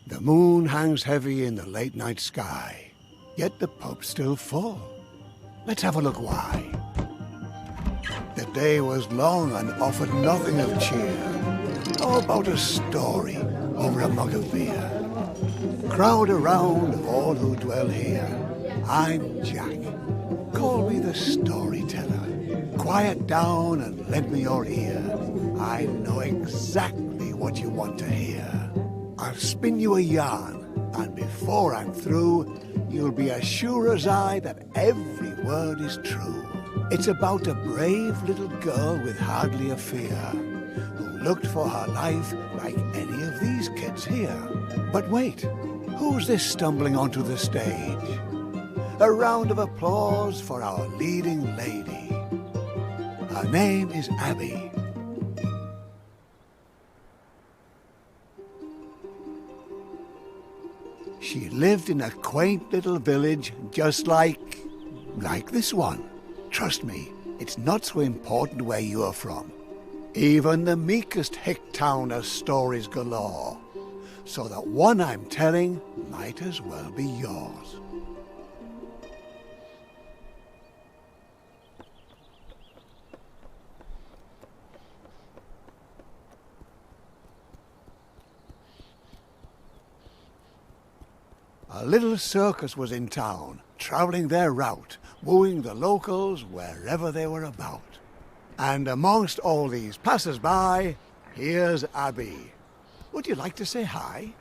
The moon hangs heavy in the late night sky, yet the pub's still full. Let's have a look why. The day was long and offered nothing of cheer. How about a story over a mug of beer? Crowd around all who dwell here. I'm Jack. Call me the storyteller. Quiet down and lend me your ear. I know exactly what you want to hear. I'll spin you a yarn, and before I'm through, you'll be as sure as I that every word is true. It's about a brave little girl with hardly a fear, who looked for her life like any of these kids here. But wait, who's this stumbling onto the stage? A round of applause for our leading lady. Her name is Abby. She lived in a quaint little village just like this one. Trust me, it's not so important where you're from. Even the meekest hick town has stories galore. So that one I'm telling might as well be yours. A little circus was in town, travelling their route, wooing the locals wherever they were about. And amongst all these passers-by, here's Abby. Would you like to say hi?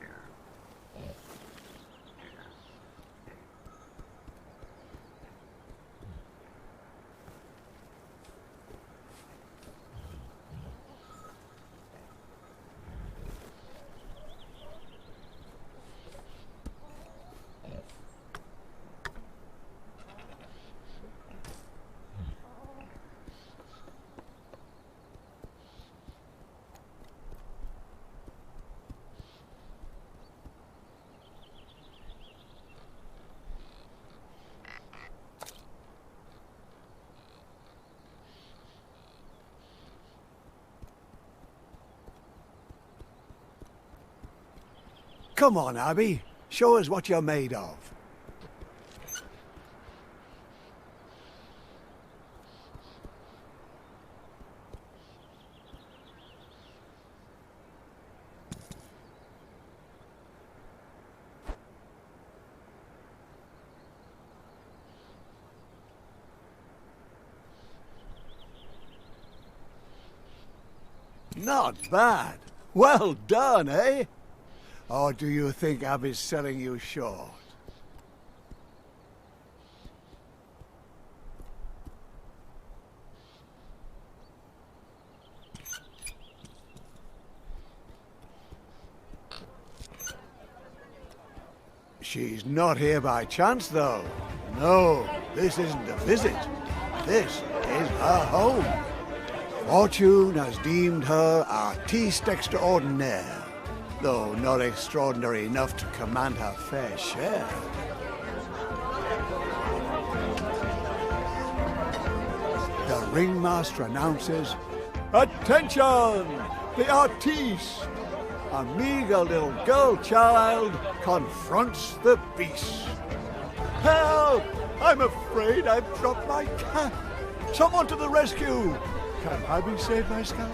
Come on, Abby. Show us what you're made of. Not bad. Well done, eh? Or do you think Abby's selling you short? She's not here by chance, though. No, this isn't a visit. This is her home. Fortune has deemed her artiste extraordinaire, though not extraordinary enough to command her fair share. The ringmaster announces, "Attention! The artiste! A meager little girl child confronts the beast. Help! I'm afraid I've dropped my cat. Someone to the rescue! Can Abby save my scalp?"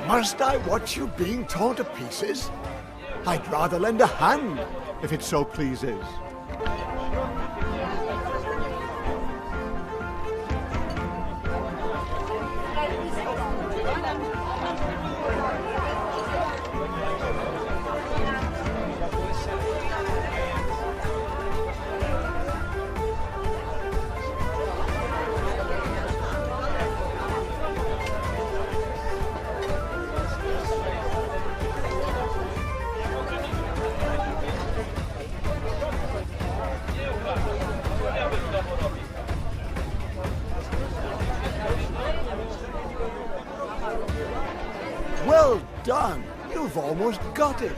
Must I watch you being torn to pieces? I'd rather lend a hand, if it so pleases. Well done! You've almost got it.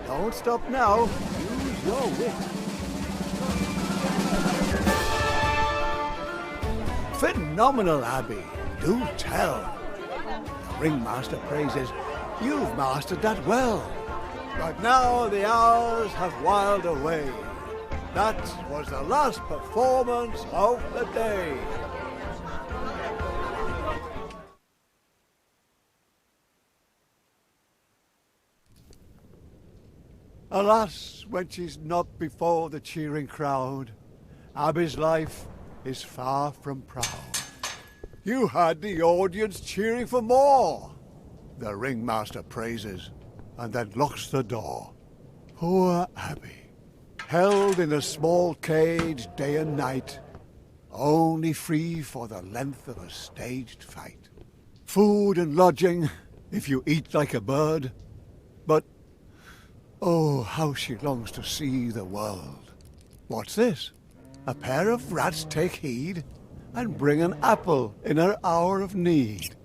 Don't stop now. Use your wit. Phenomenal, Abby. Do tell. The ringmaster praises, "You've mastered that well." But now the hours have whiled away. That was the last performance of the day. Alas, when she's not before the cheering crowd, Abby's life is far from proud. You had the audience cheering for more. The ringmaster praises and then locks the door. Poor Abby, held in a small cage day and night, only free for the length of a staged fight. Food and lodging, if you eat like a bird, but oh, how she longs to see the world. What's this? A pair of rats take heed and bring an apple in her hour of need.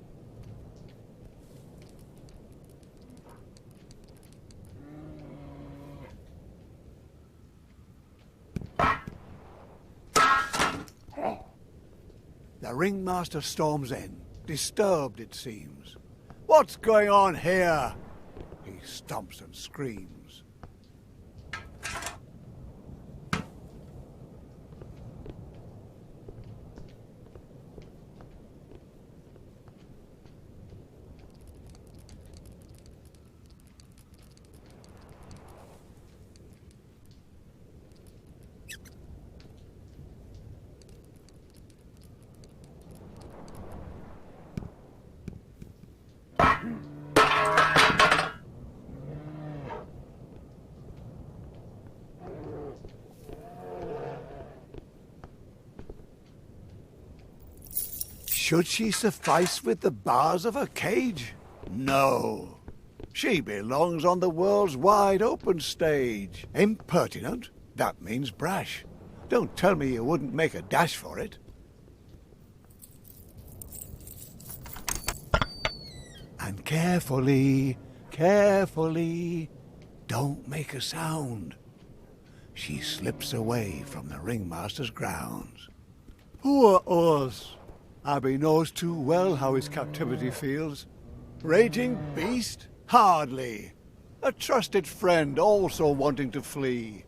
The ringmaster storms in, disturbed it seems. What's going on here? He stomps and screams. Should she suffice with the bars of her cage? No. She belongs on the world's wide open stage. Impertinent? That means brash. Don't tell me you wouldn't make a dash for it. And carefully, carefully, don't make a sound. She slips away from the ringmaster's grounds. Poor us! Abby knows too well how his captivity feels. Raging beast? Hardly. A trusted friend also wanting to flee.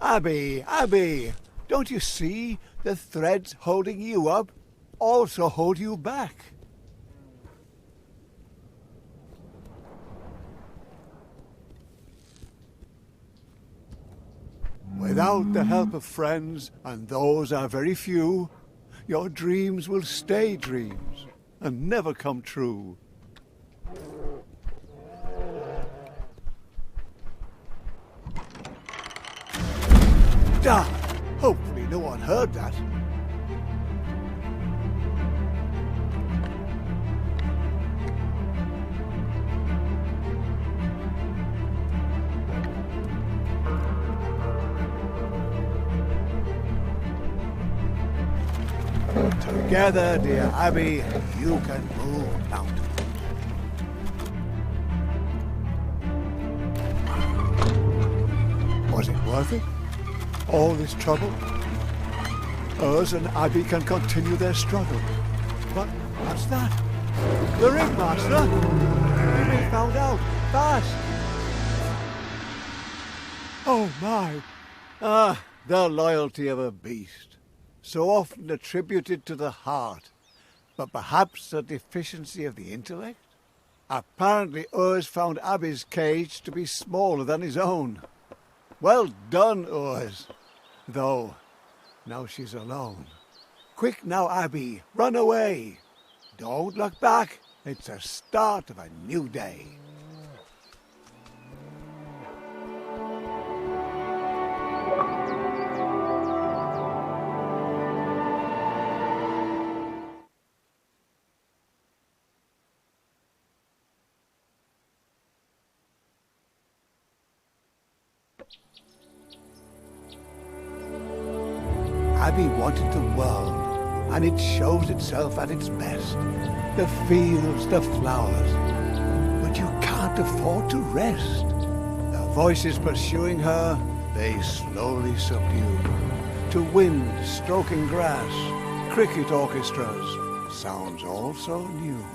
Abby, Abby, don't you see the threads holding you up also hold you back? Without the help of friends, and those are very few, your dreams will stay dreams and never come true. Damn! Hopefully no one heard that. Together, dear Abby, you can move mountains. Was it worth it? All this trouble? Us and Abby can continue their struggle. But what's that? The ringmaster! He been found out! Fast! Oh my! Ah, the loyalty of a beast. So often attributed to the heart, but perhaps a deficiency of the intellect? Apparently Urs found Abby's cage to be smaller than his own. Well done, Urs. Though, now she's alone. Quick now, Abby, run away. Don't look back. It's the start of a new day. Abby wanted the world, and it shows itself at its best. The fields, the flowers. But you can't afford to rest. The voices pursuing her, they slowly subdue. To wind stroking grass, cricket orchestras, sounds all so new.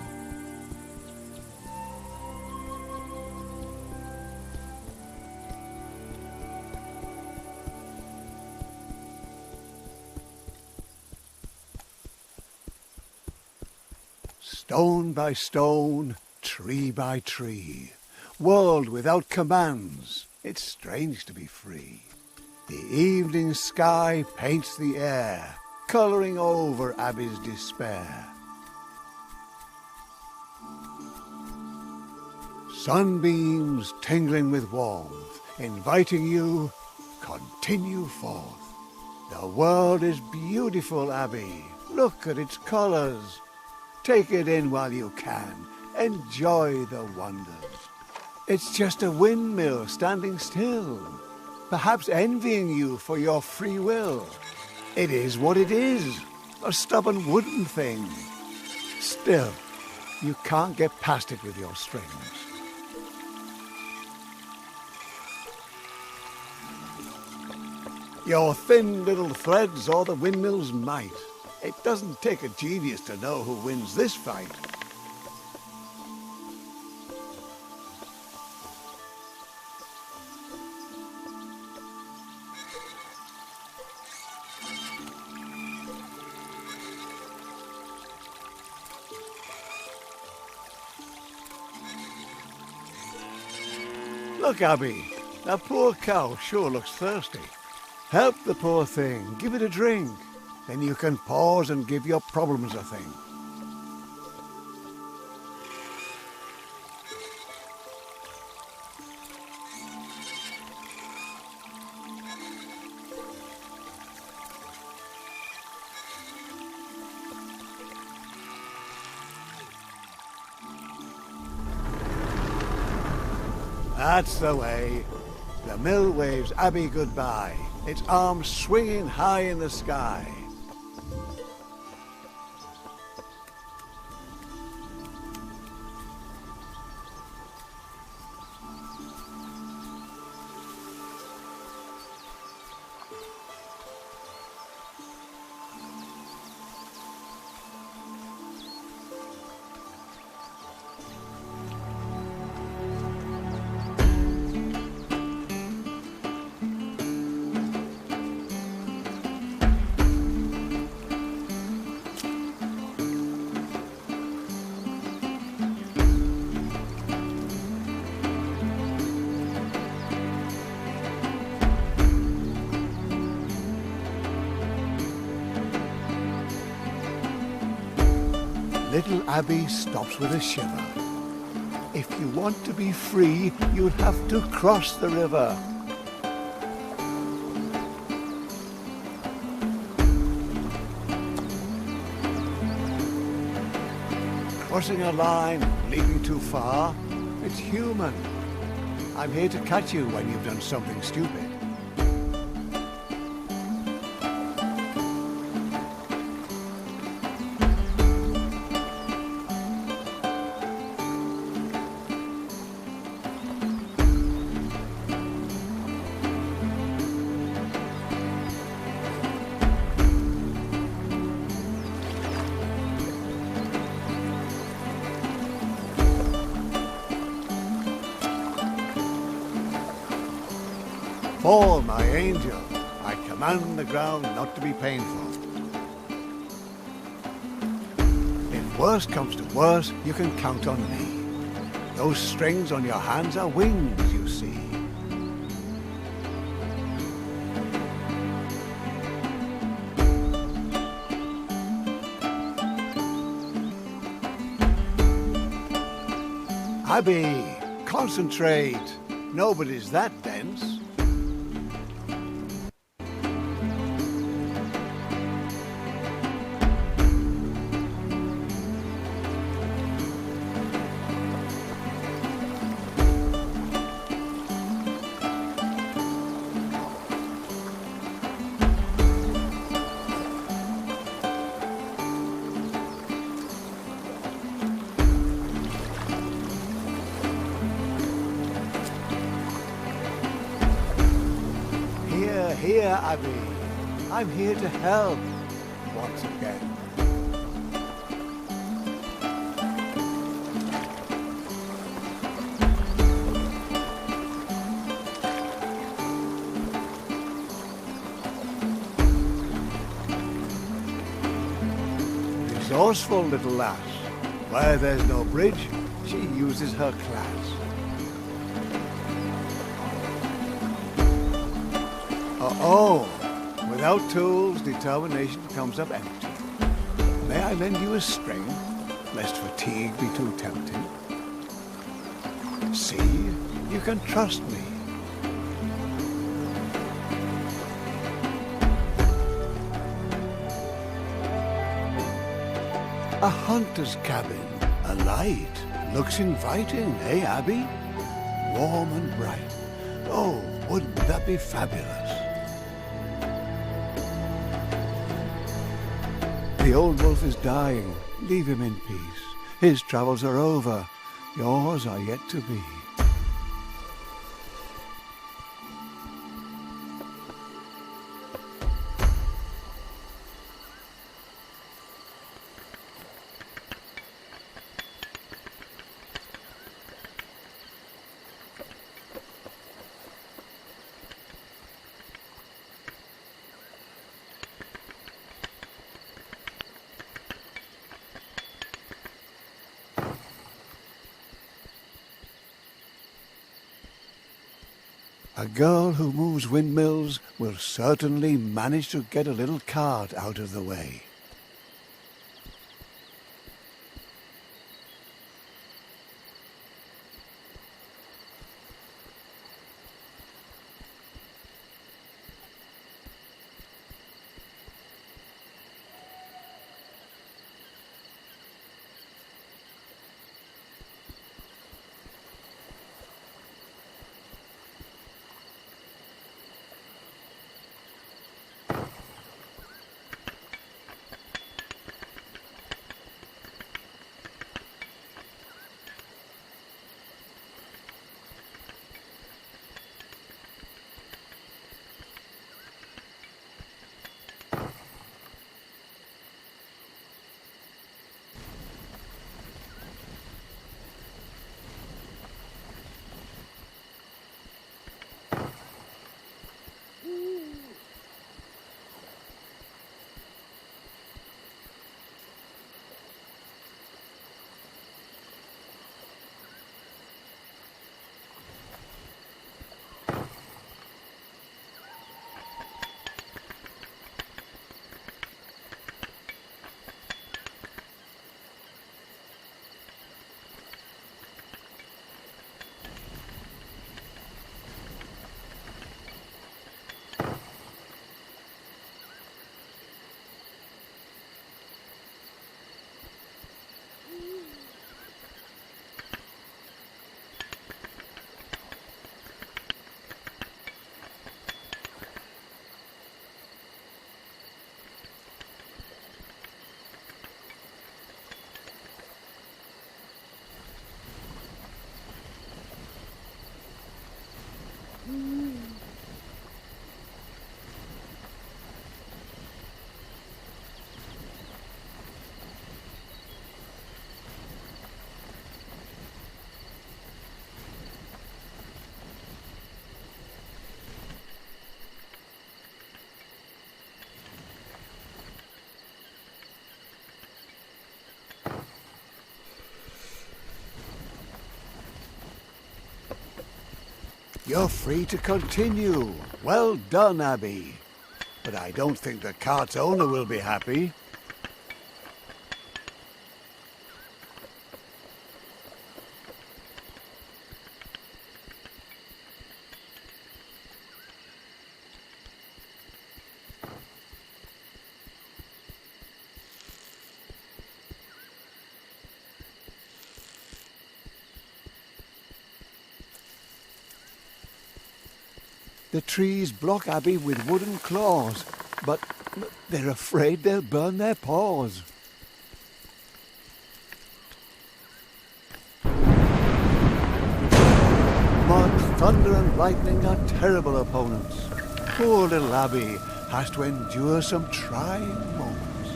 Stone by stone, tree by tree, world without commands, it's strange to be free. The evening sky paints the air, colouring over Abby's despair. Sunbeams tingling with warmth, inviting you, continue forth. The world is beautiful, Abby, look at its colours. Take it in while you can. Enjoy the wonders. It's just a windmill standing still, perhaps envying you for your free will. It is what it is, a stubborn wooden thing. Still, you can't get past it with your strings. Your thin little threads are the windmill's might. It doesn't take a genius to know who wins this fight. Look, Abby, that poor cow sure looks thirsty. Help the poor thing, give it a drink. Then you can pause and give your problems a think. That's the way. The mill waves Abby goodbye, its arms swinging high in the sky. little abbey stops with a shiver. If you want to be free, you'll have to cross the river. Crossing a line, leaping too far, it's human. I'm here to catch you when you've done something stupid. Fall, my angel. I command the ground not to be painful. If worst comes to worst, you can count on me. Those strings on your hands are wings, you see. Abby, concentrate. Nobody's that dense. Here, Abby. I'm here to help. Once again. Resourceful little lass. Where there's no bridge, she uses her class. Oh, without tools, determination comes up empty. May I lend you a string, lest fatigue be too tempting? See, you can trust me. A hunter's cabin, a light, looks inviting, eh, Abby? Warm and bright. Oh, wouldn't that be fabulous? The old wolf is dying. Leave him in peace. His travels are over. Yours are yet to be. A girl who moves windmills will certainly manage to get a little cart out of the way. You're free to continue. Well done, Abby. But I don't think the cart's owner will be happy. The trees block Abby with wooden claws, but they're afraid they'll burn their paws. Mud, thunder and lightning are terrible opponents. Poor little Abby has to endure some trying moments.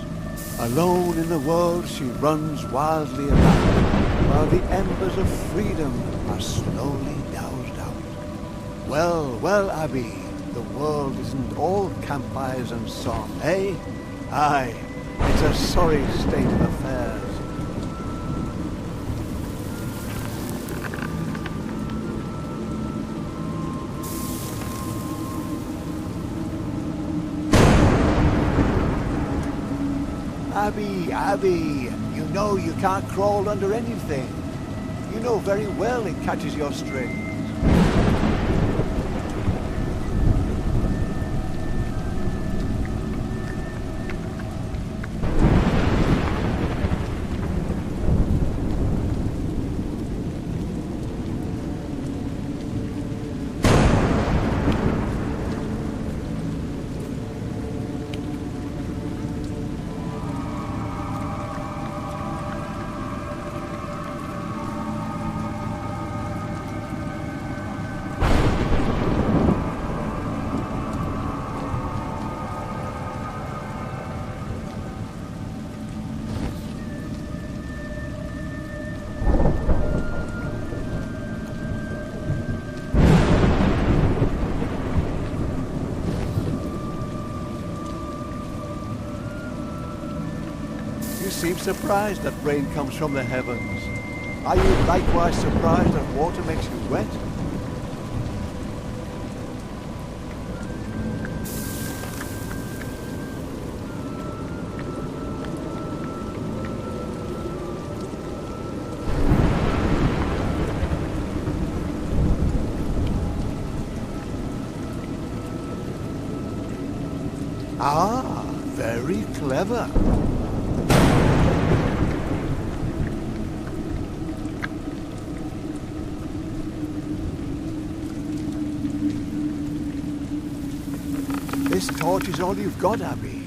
Alone in the world she runs wildly about, while the embers of freedom are slowly doused out. Well, well, Abby, the world isn't all campfires and song, eh? Aye, it's a sorry state of affairs. Abby, Abby, you know you can't crawl under anything. You know very well it catches your strings. You seem surprised that rain comes from the heavens. Are you likewise surprised that water makes you wet? Ah, very clever. This torch is all you've got, Abby.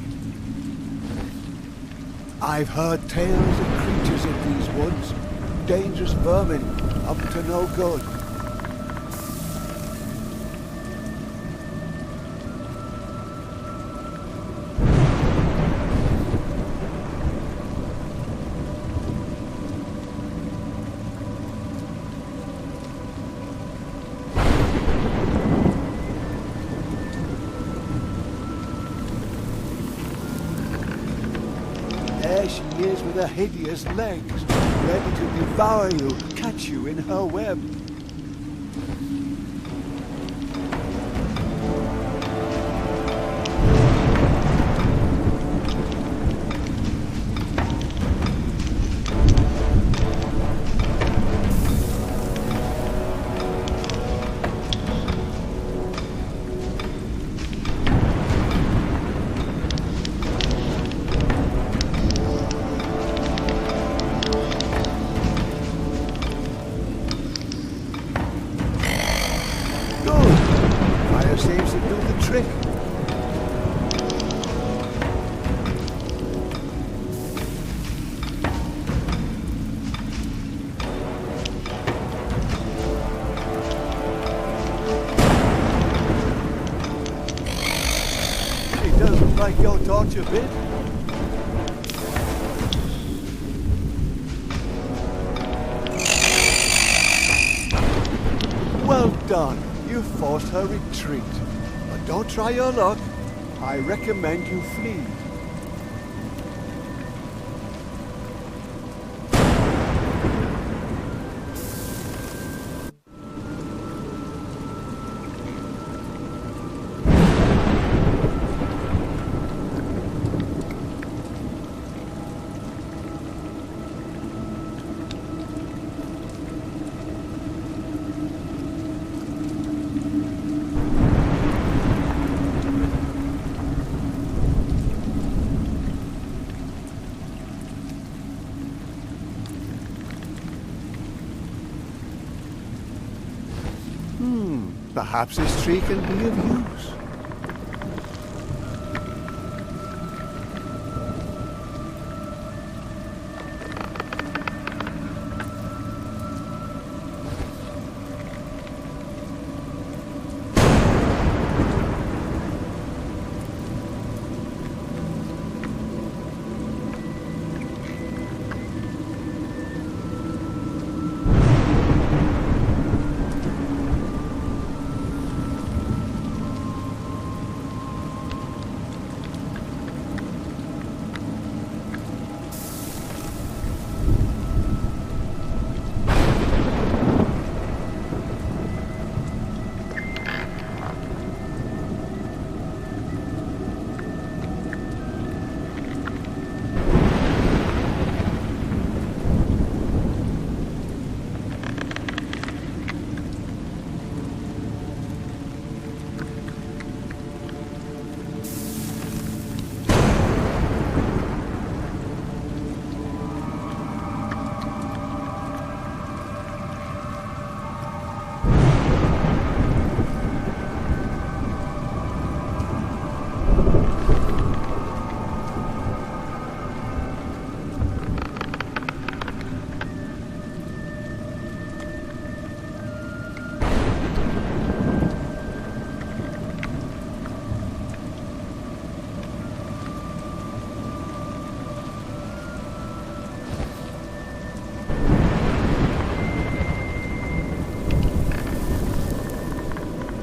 I've heard tales of creatures in these woods. Dangerous vermin, up to no good. There she is with her hideous legs, ready to devour you, catch you in her web. Seems to do the trick. She doesn't like your torch a bit. Well done. You forced her retreat. But don't try your luck. I recommend you flee. Perhaps this tree can be of use.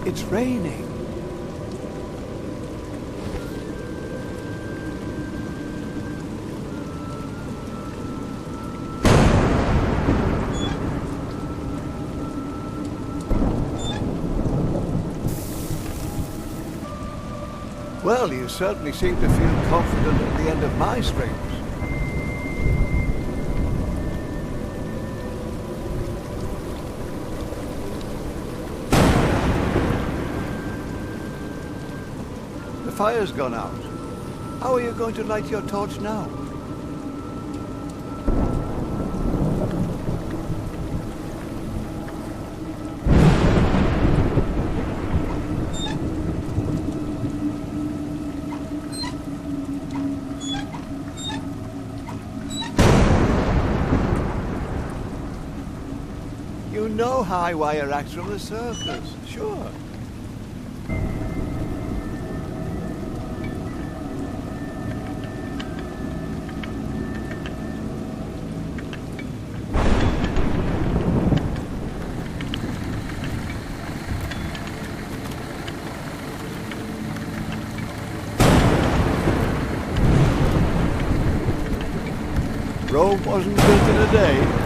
It's raining. Well, you certainly seem to feel confident at the end of my strings. The fire's gone out. How are you going to light your torch now? You know high wire acts from the circus, sure. Rome wasn't built in a day.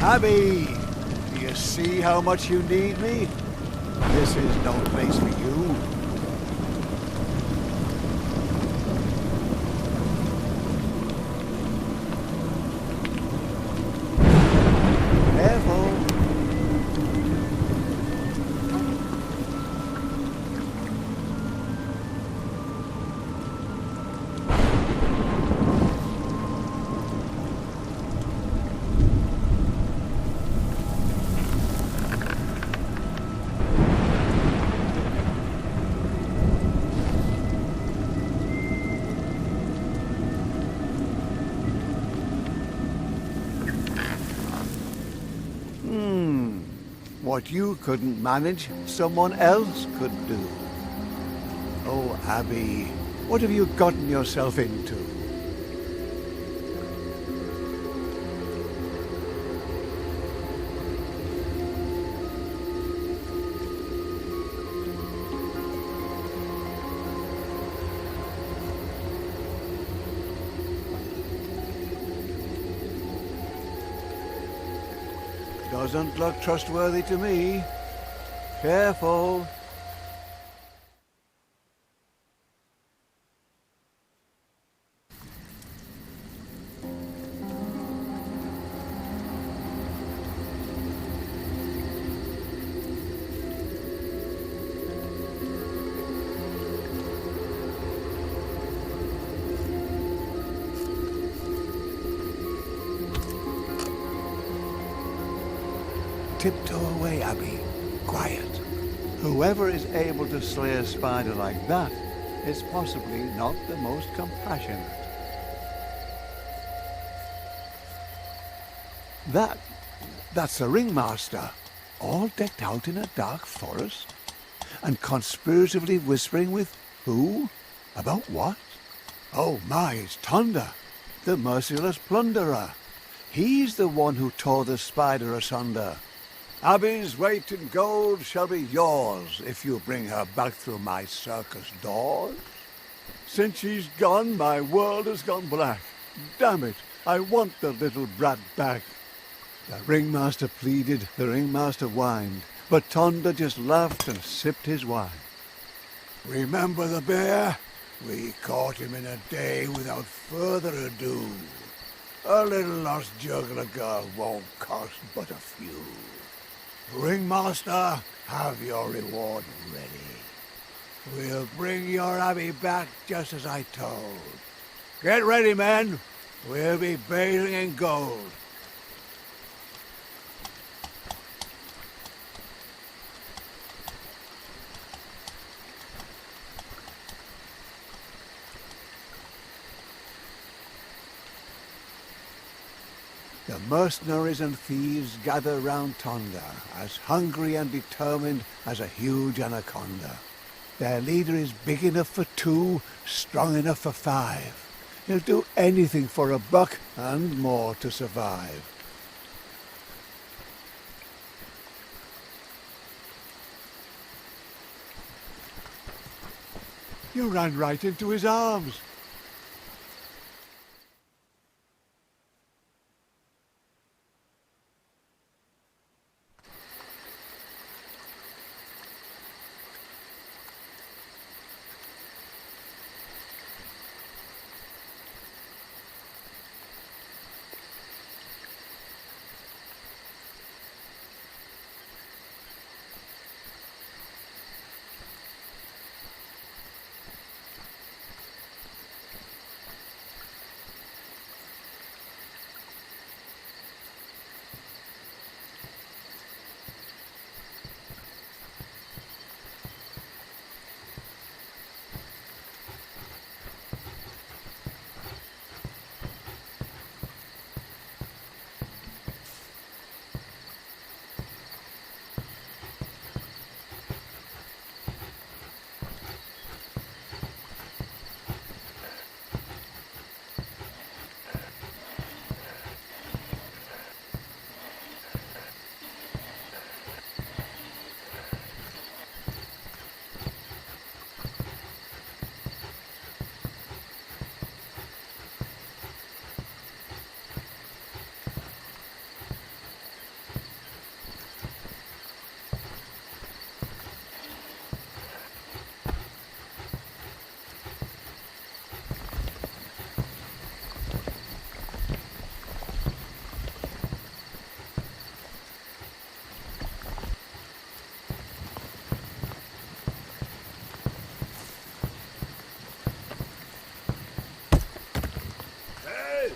Abby, do you see how much you need me? This is no place for you. Careful. What you couldn't manage, someone else could do. Oh, Abby, what have you gotten yourself into? Doesn't look trustworthy to me. Careful. tiptoe away, Abby. Quiet. Whoever is able to slay a spider like that is possibly not the most compassionate. That's the ringmaster, all decked out in a dark forest, and conspiratively whispering with who? About what? Oh my, it's Tonda, the merciless plunderer. He's the one who tore the spider asunder. Abby's weight in gold shall be yours if you bring her back through my circus doors. Since she's gone, my world has gone black. Damn it, I want the little brat back. The ringmaster pleaded, the ringmaster whined, but Tonda just laughed and sipped his wine. Remember the bear? We caught him in a day without further ado. A little lost juggler girl won't cost but a few. Ringmaster, have your reward ready. We'll bring your Abby back just as I told. Get ready, men. We'll be bathing in gold. The mercenaries and thieves gather round Tonda, as hungry and determined as a huge anaconda. Their leader is big enough for 2, strong enough for 5. He'll do anything for a buck and more to survive. You ran right into his arms.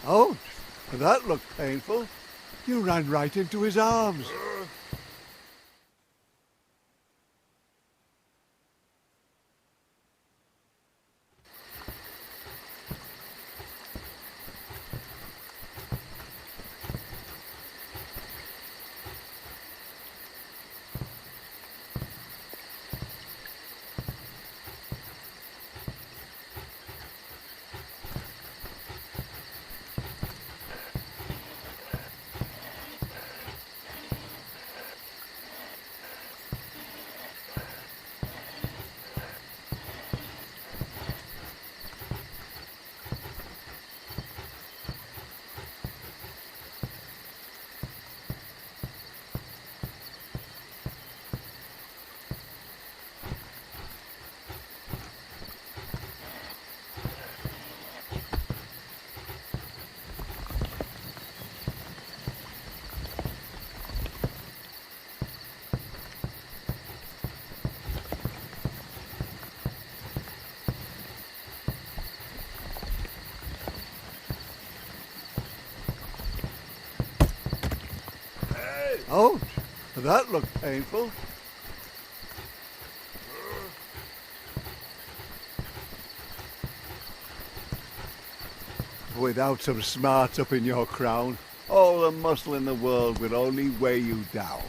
Ouch! That looked painful. You ran right into his arms. Ouch! That looked painful. Without some smarts up in your crown, all the muscle in the world will only weigh you down.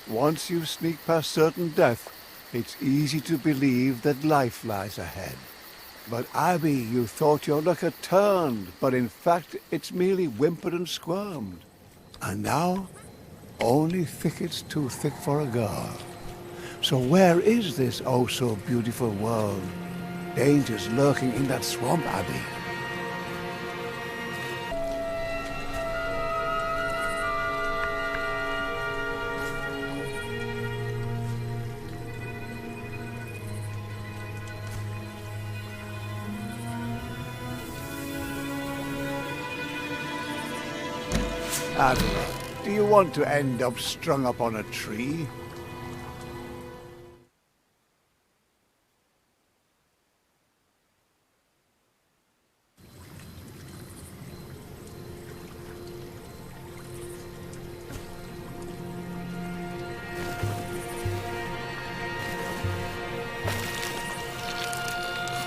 Once you sneak past certain death, it's easy to believe that life lies ahead. But Abby, you thought your luck had turned, but in fact it's merely whimpered and squirmed. And now, only thickets too thick for a girl. So where is this oh so beautiful world? Dangers lurking in that swamp, Abby. Abby, do you want to end up strung up on a tree?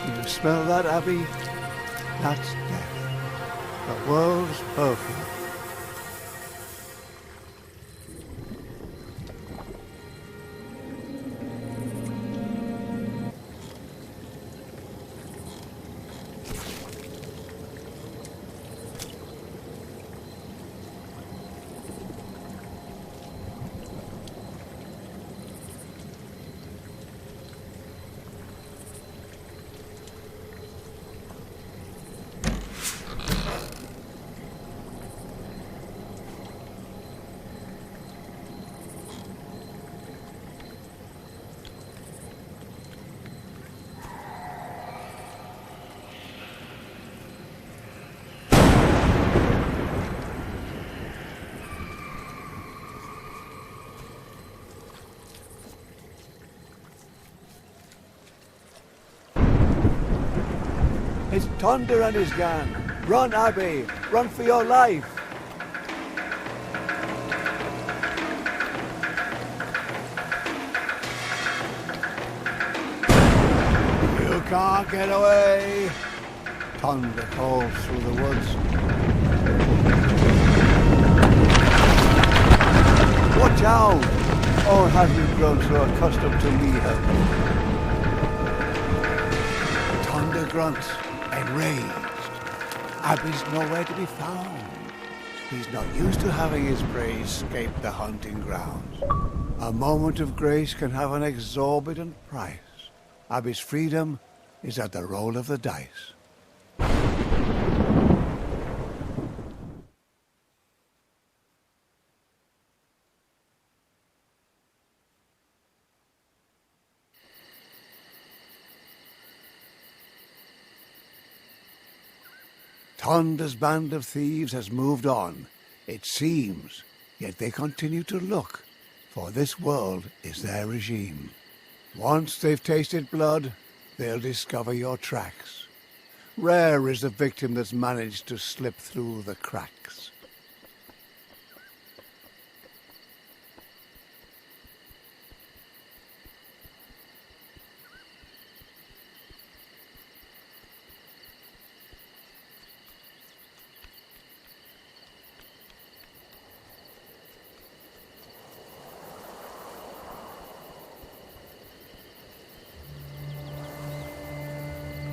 You smell that, Abby? That's death. The world's perfume. It's Thunder and his gang. Run, Abby! Run for your life! You can't get away! Thunder calls through the woods. Watch out! Or have you grown so accustomed to me helping? Thunder grunts. Enraged. Abby's nowhere to be found. He's not used to having his prey escape the hunting grounds. A moment of grace can have an exorbitant price. Abby's freedom is at the roll of the dice. Thunder's band of thieves has moved on, it seems, yet they continue to look, for this world is their regime. Once they've tasted blood, they'll discover your tracks. Rare is the victim that's managed to slip through the cracks.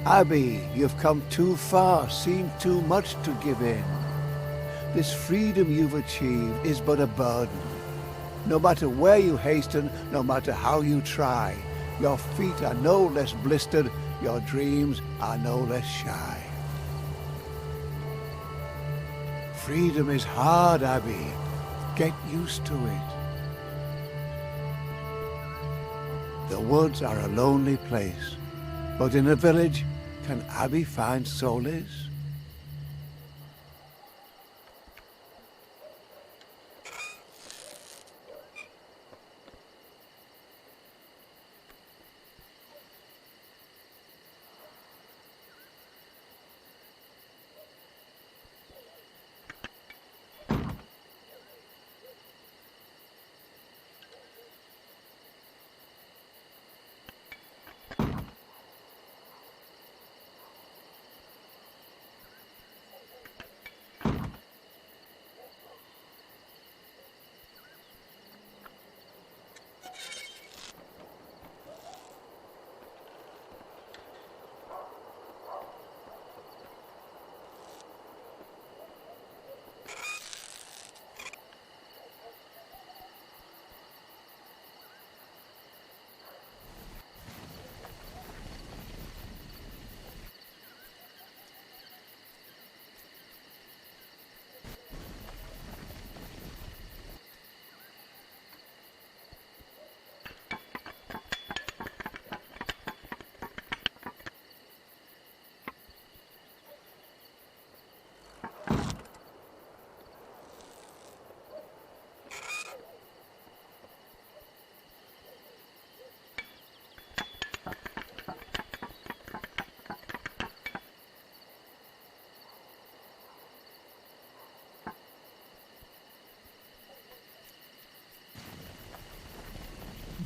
Abby, you've come too far, seen too much to give in. This freedom you've achieved is but a burden. No matter where you hasten, no matter how you try, your feet are no less blistered, your dreams are no less shy. Freedom is hard, Abby. Get used to it. The woods are a lonely place, but in a village, can Abby find solace?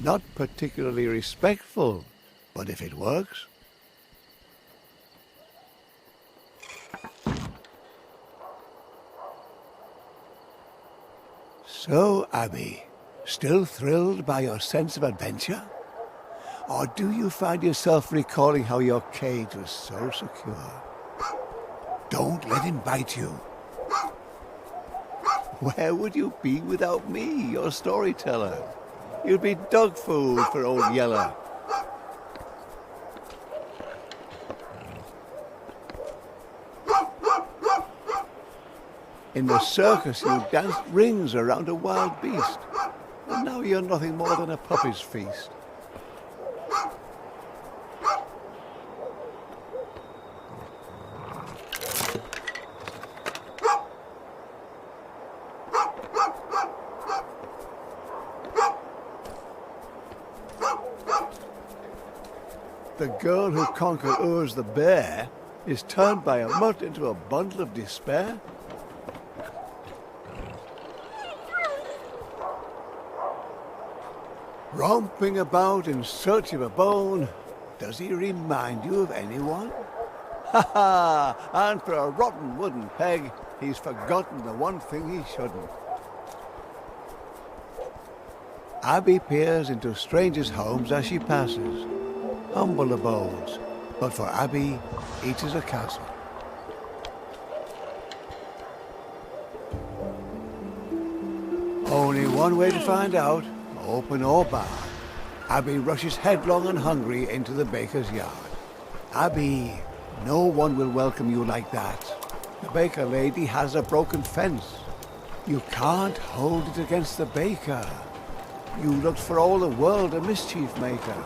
Not particularly respectful, but if it works. So, Abby, still thrilled by your sense of adventure? Or do you find yourself recalling how your cage was so secure? Don't let him bite you. Where would you be without me, your storyteller? You'd be dog food for old Yeller. In the circus, you danced rings around a wild beast. And now you're nothing more than a puppy's feast. The girl who conquered Urs the bear is turned by a mutt into a bundle of despair. Romping about in search of a bone, does he remind you of anyone? Ha ha! And for a rotten wooden peg, he's forgotten the one thing he shouldn't. Abby peers into strangers' homes as she passes. Humble abodes, but for Abby, each is a castle. Only one way to find out, open or barred. Abby rushes headlong and hungry into the baker's yard. Abby, no one will welcome you like that. The baker lady has a broken fence. You can't hold it against the baker. You looked for all the world a mischief maker.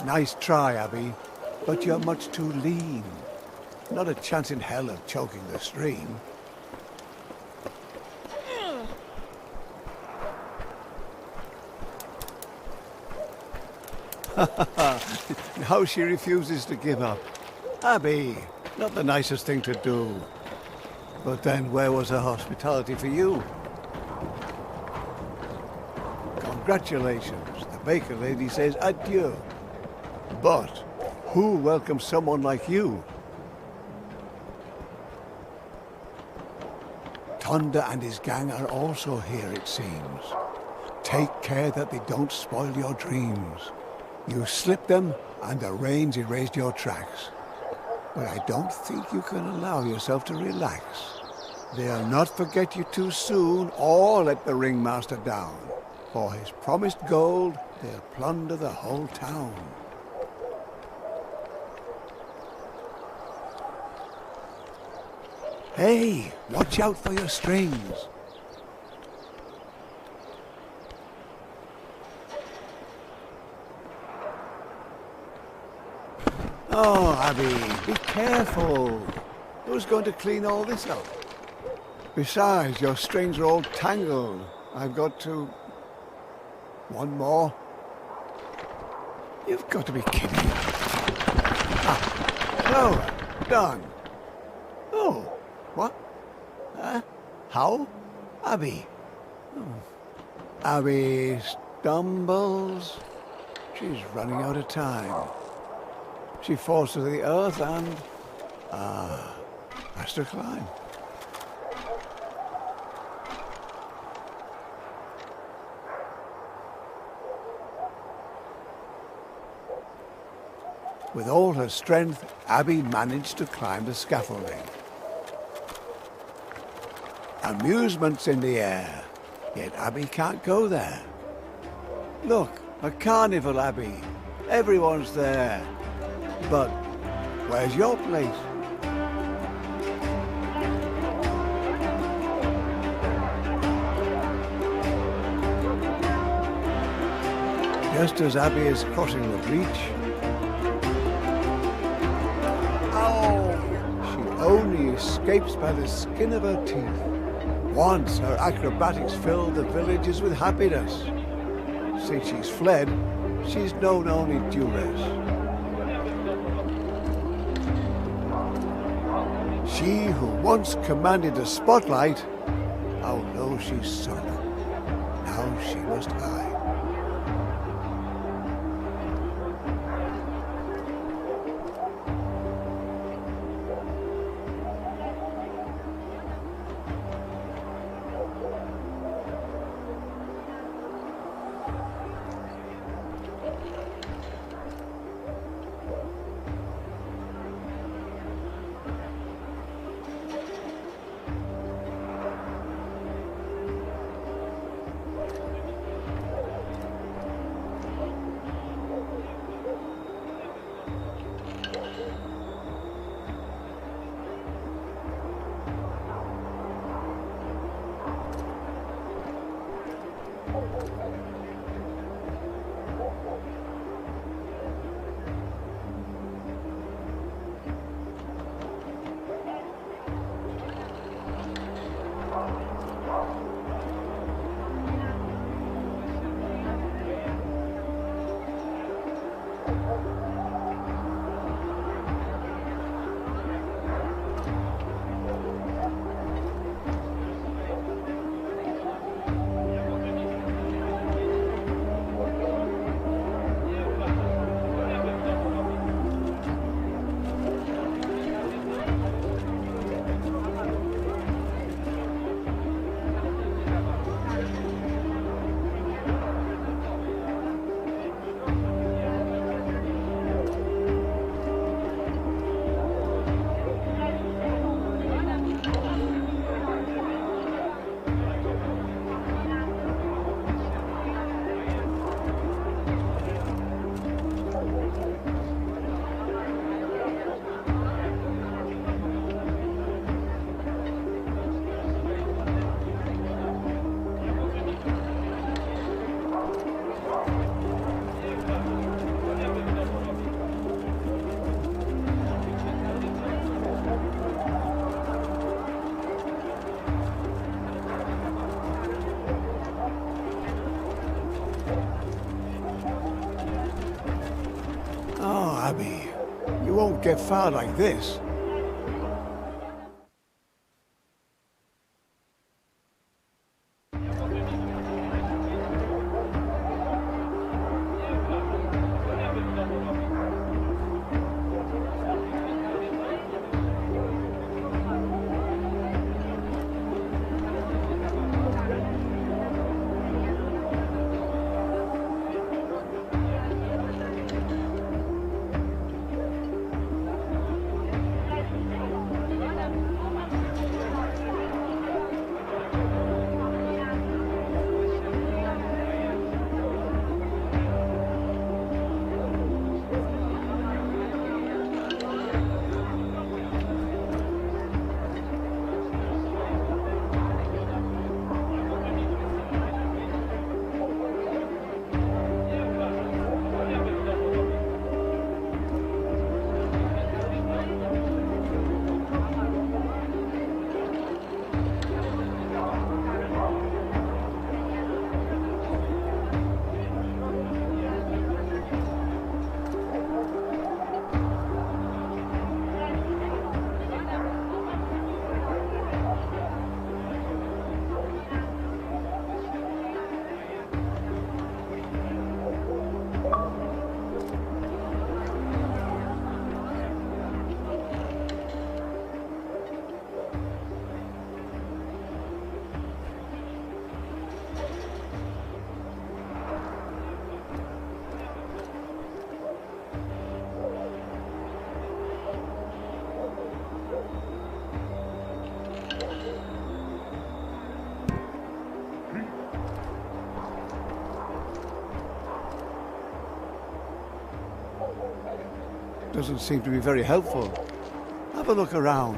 Nice try, Abby, but you're much too lean. Not a chance in hell of choking the stream. Now she refuses to give up. Abby, not the nicest thing to do. But then where was her hospitality for you? Congratulations, the baker lady says adieu. But who welcomes someone like you? Thunder and his gang are also here, it seems. Take care that they don't spoil your dreams. You slipped them, and the rains erased your tracks. But I don't think you can allow yourself to relax. They'll not forget you too soon, or let the ringmaster down. For his promised gold, they'll plunder the whole town. Hey, watch out for your strings. Oh, Abby, be careful. Who's going to clean all this up? Besides, your strings are all tangled. I've got to... One more. You've got to be kidding. Ah, so, done. Oh, what? How? Abby. Oh. Abby stumbles. She's running out of time. She falls to the earth and... has to climb. With all her strength, Abby managed to climb the scaffolding. Amusement's in the air, yet Abby can't go there. Look, a carnival, Abby. Everyone's there. But where's your place? Just as Abby is crossing the breach, she only escapes by the skin of her teeth. Once her acrobatics filled the villagers with happiness. Since she's fled, she's known only duress. She who once commanded the spotlight, how low she's sunk. Now she must hide. Abby, you won't get far like this. doesn't seem to be very helpful. Have a look around.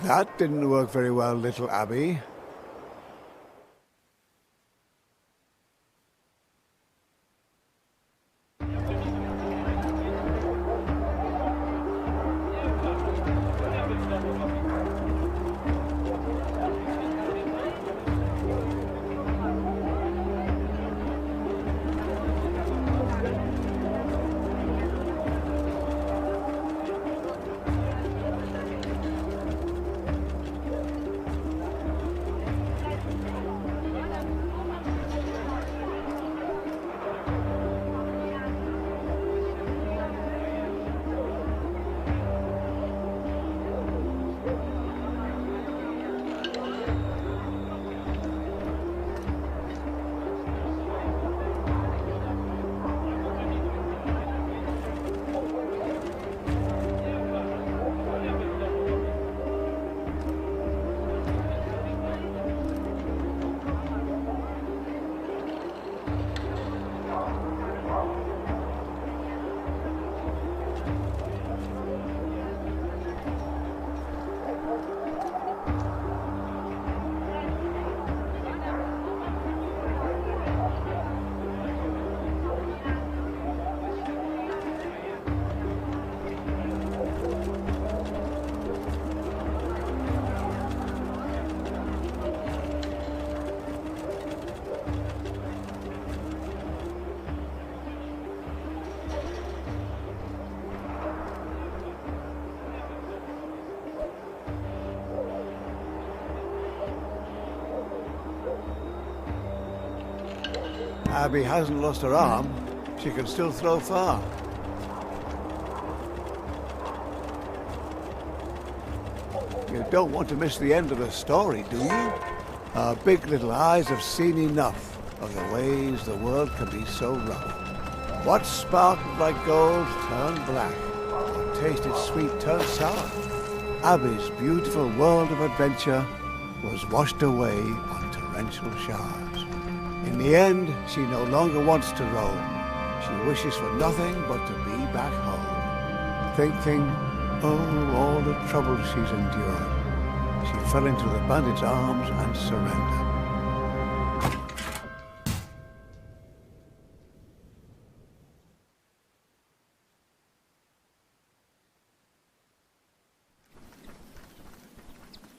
That didn't work very well, little Abby. Abby hasn't lost her arm. She can still throw far. You don't want to miss the end of the story, do you? Our big little eyes have seen enough of the ways the world can be so rough. What sparkled like gold turned black, what tasted sweet turned sour. Abby's beautiful world of adventure was washed away on torrential showers. In the end, she no longer wants to roam. She wishes for nothing but to be back home. Thinking, oh, all the trouble she's endured. She fell into the bandit's arms and surrendered.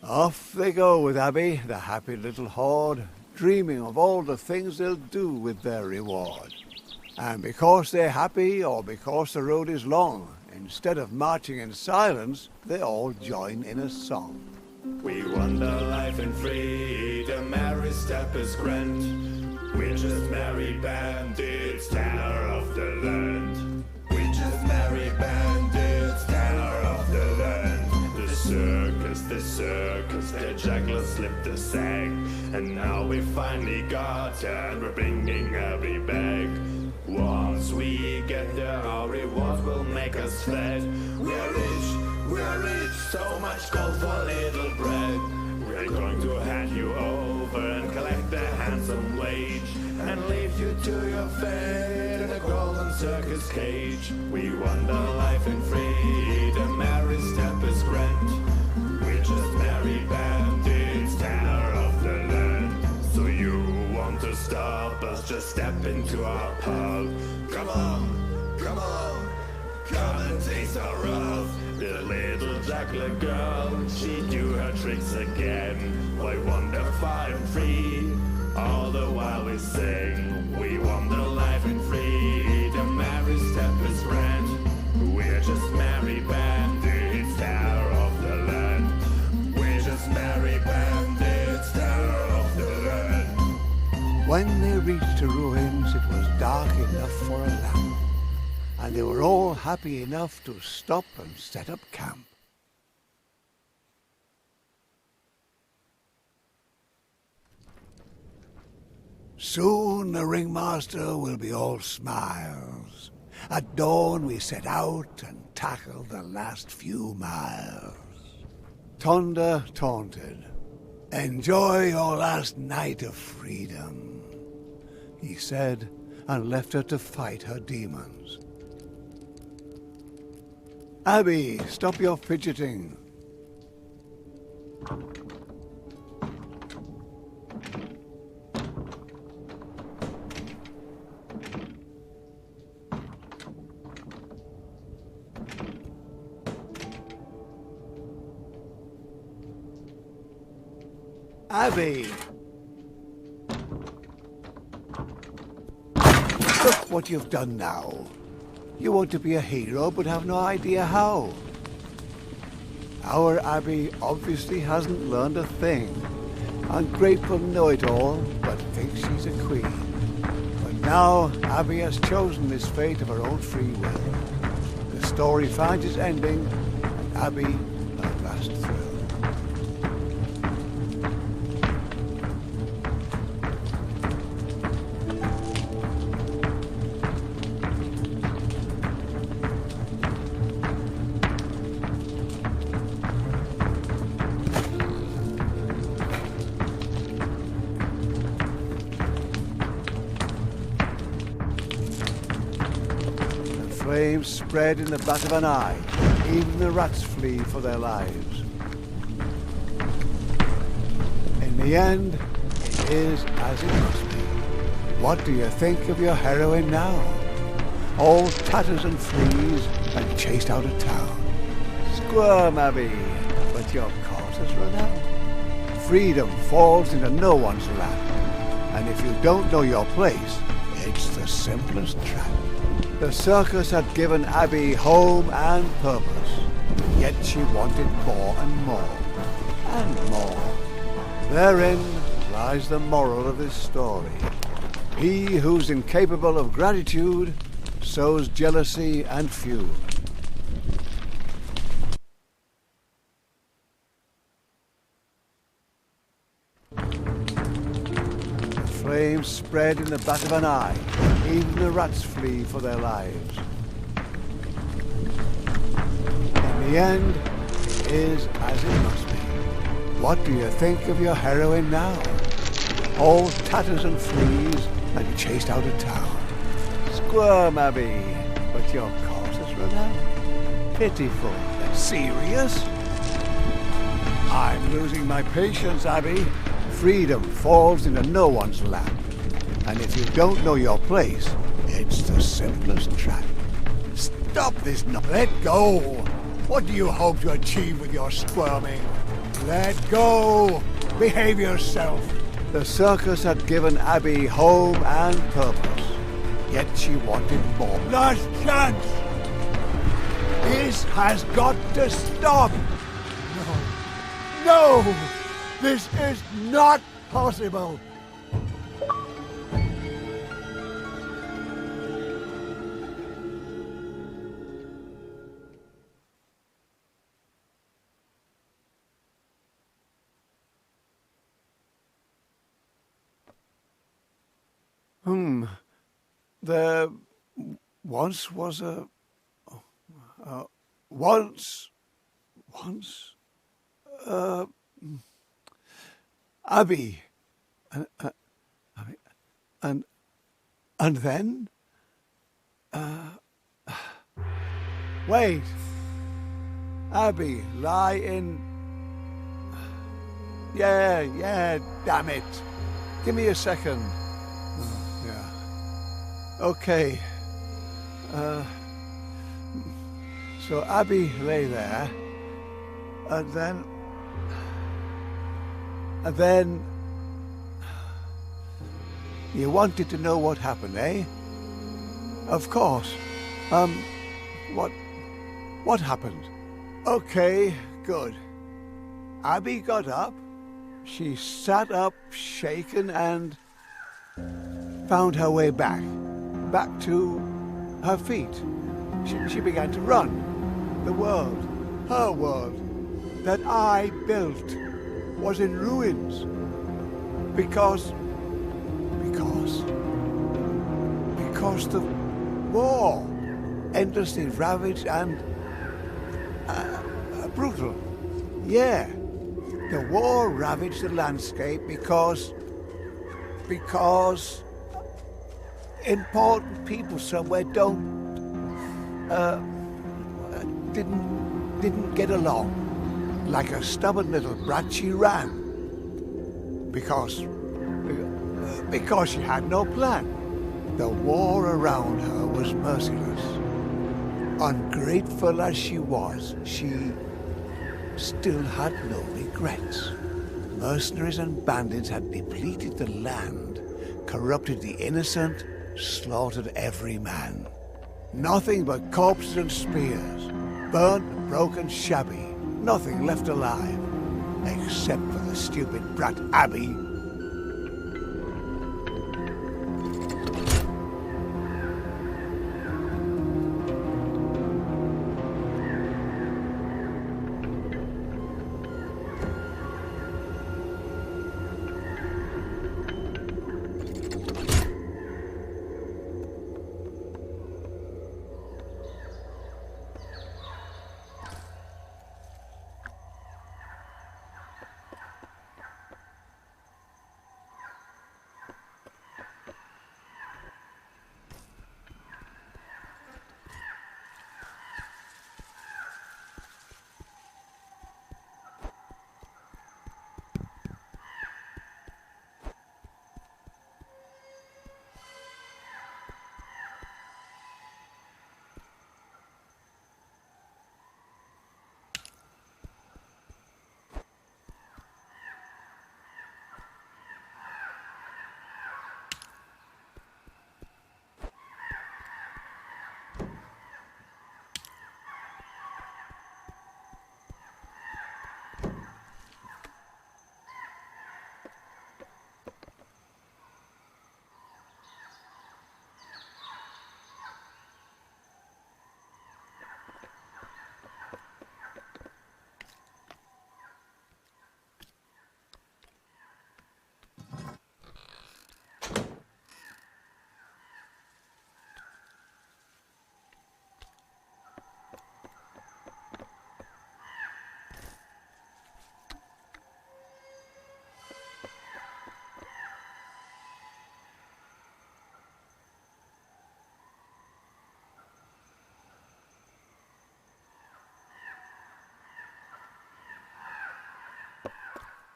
Off they go with Abby, the happy little horde, dreaming of all the things they'll do with their reward. And because they're happy, or because the road is long, instead of marching in silence, they all join in a song. We wander life in freedom, every step is grand. We're just merry bandits, terror of the land. We're just merry bandits, terror of the land. The circus circus, the juggler slipped the sack. And now we finally got her, and we're bringing Abby back. Once we get there, our rewards will make us fat. We're rich, so much gold for little bread. We're going to hand you over and collect a handsome wage, and leave you to your fate in a golden circus cage. We wander life in freedom, every step is grand. We just merry bandits, terror of the land. So you want to stop us, just step into our pub. Come on, come on, come and taste our rough. The little juggler girl, she do her tricks again. Why wander far and free, all the while we sing. We wander life in freedom, every step is grand. We're just merry bandits, terror of the land. We're just merry bandits, terror of the land. When they reached the ruins, it was dark enough for a lamp, and they were all happy enough to stop and set up camp. Soon the ringmaster will be all smiles. At dawn we set out and tackle the last few miles. Tonda taunted, "Enjoy your last night of freedom," he said, and left her to fight her demons. Abby, stop your fidgeting. Abby! Look what you've done now. You want to be a hero but have no idea how. Our Abby obviously hasn't learned a thing. Ungrateful know-it-all, but thinks she's a queen. But now Abby has chosen this fate of her own free will. The story finds its ending, and Abby her last thrill. Flames spread in the back of an eye. Even the rats flee for their lives. In the end, it is as it must be. What do you think of your heroine now? All tatters and fleas and chased out of town. Squirm, Abby, but your cause has run out. Freedom falls into no one's lap. And if you don't know your place, it's the simplest trap. The circus had given Abby home and purpose, yet she wanted more and more, and more. Therein lies the moral of this story. He who's incapable of gratitude sows jealousy and feud. Flames spread in the back of an eye. Even the rats flee for their lives. In the end, it is as it must be. What do you think of your heroine now? All tatters and fleas and chased out of town. Squirm, Abby, but your cause has run out. Pitiful. Serious? I'm losing my patience, Abby. Freedom falls into no one's lap. And if you don't know your place, it's the simplest trap. Stop this now. Let go. What do you hope to achieve with your squirming? Let go. Behave yourself. The circus had given Abby home and purpose, yet she wanted more. Last chance. This has got to stop. No. No. This is not possible. There once was a... once... Abby. And then... wait. Abby, lie in... Yeah, damn it. Give me a second. Yeah. Okay. So Abby lay there, and then you wanted to know what happened, eh? Of course. What happened? Okay, good. Abby got up. She sat up, shaken, and found her way back to her feet. She began to run. The world, her world, that I built was in ruins. Because the war, endlessly ravaged and brutal. Yeah, the war ravaged the landscape because important people somewhere didn't get along. Like a stubborn little brat, she ran. Because she had no plan. The war around her was merciless. Ungrateful as she was, she still had no regrets. Mercenaries and bandits had depleted the land, corrupted the innocent, slaughtered every man. Nothing but corpses and spears, burnt, broken, shabby. Nothing left alive, except for the stupid brat Abby.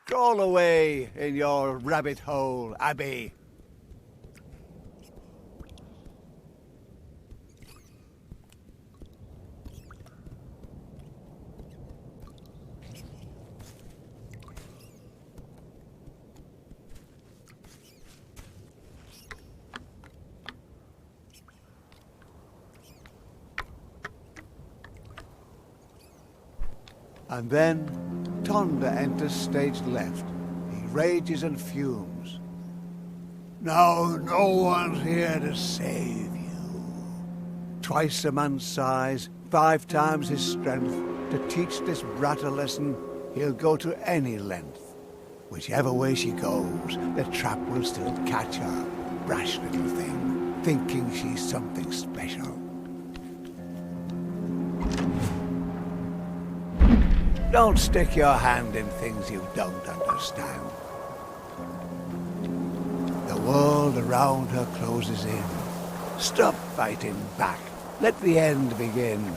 Crawl away in your rabbit hole, Abby. And then Tonda enters stage left. He rages and fumes. Now no one's here to save you. Twice a man's size, 5 times his strength. To teach this brat a lesson, he'll go to any length. Whichever way she goes, the trap will still catch her. brash little thing, thinking she's something special. Don't stick your hand in things you don't understand. The world around her closes in. Stop fighting back. Let the end begin.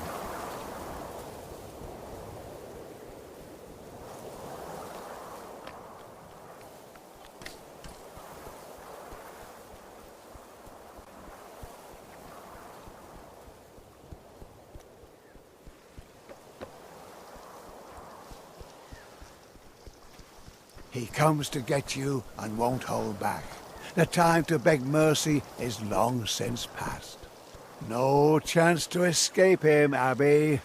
He comes to get you and won't hold back. The time to beg mercy is long since past. No chance to escape him, Abby.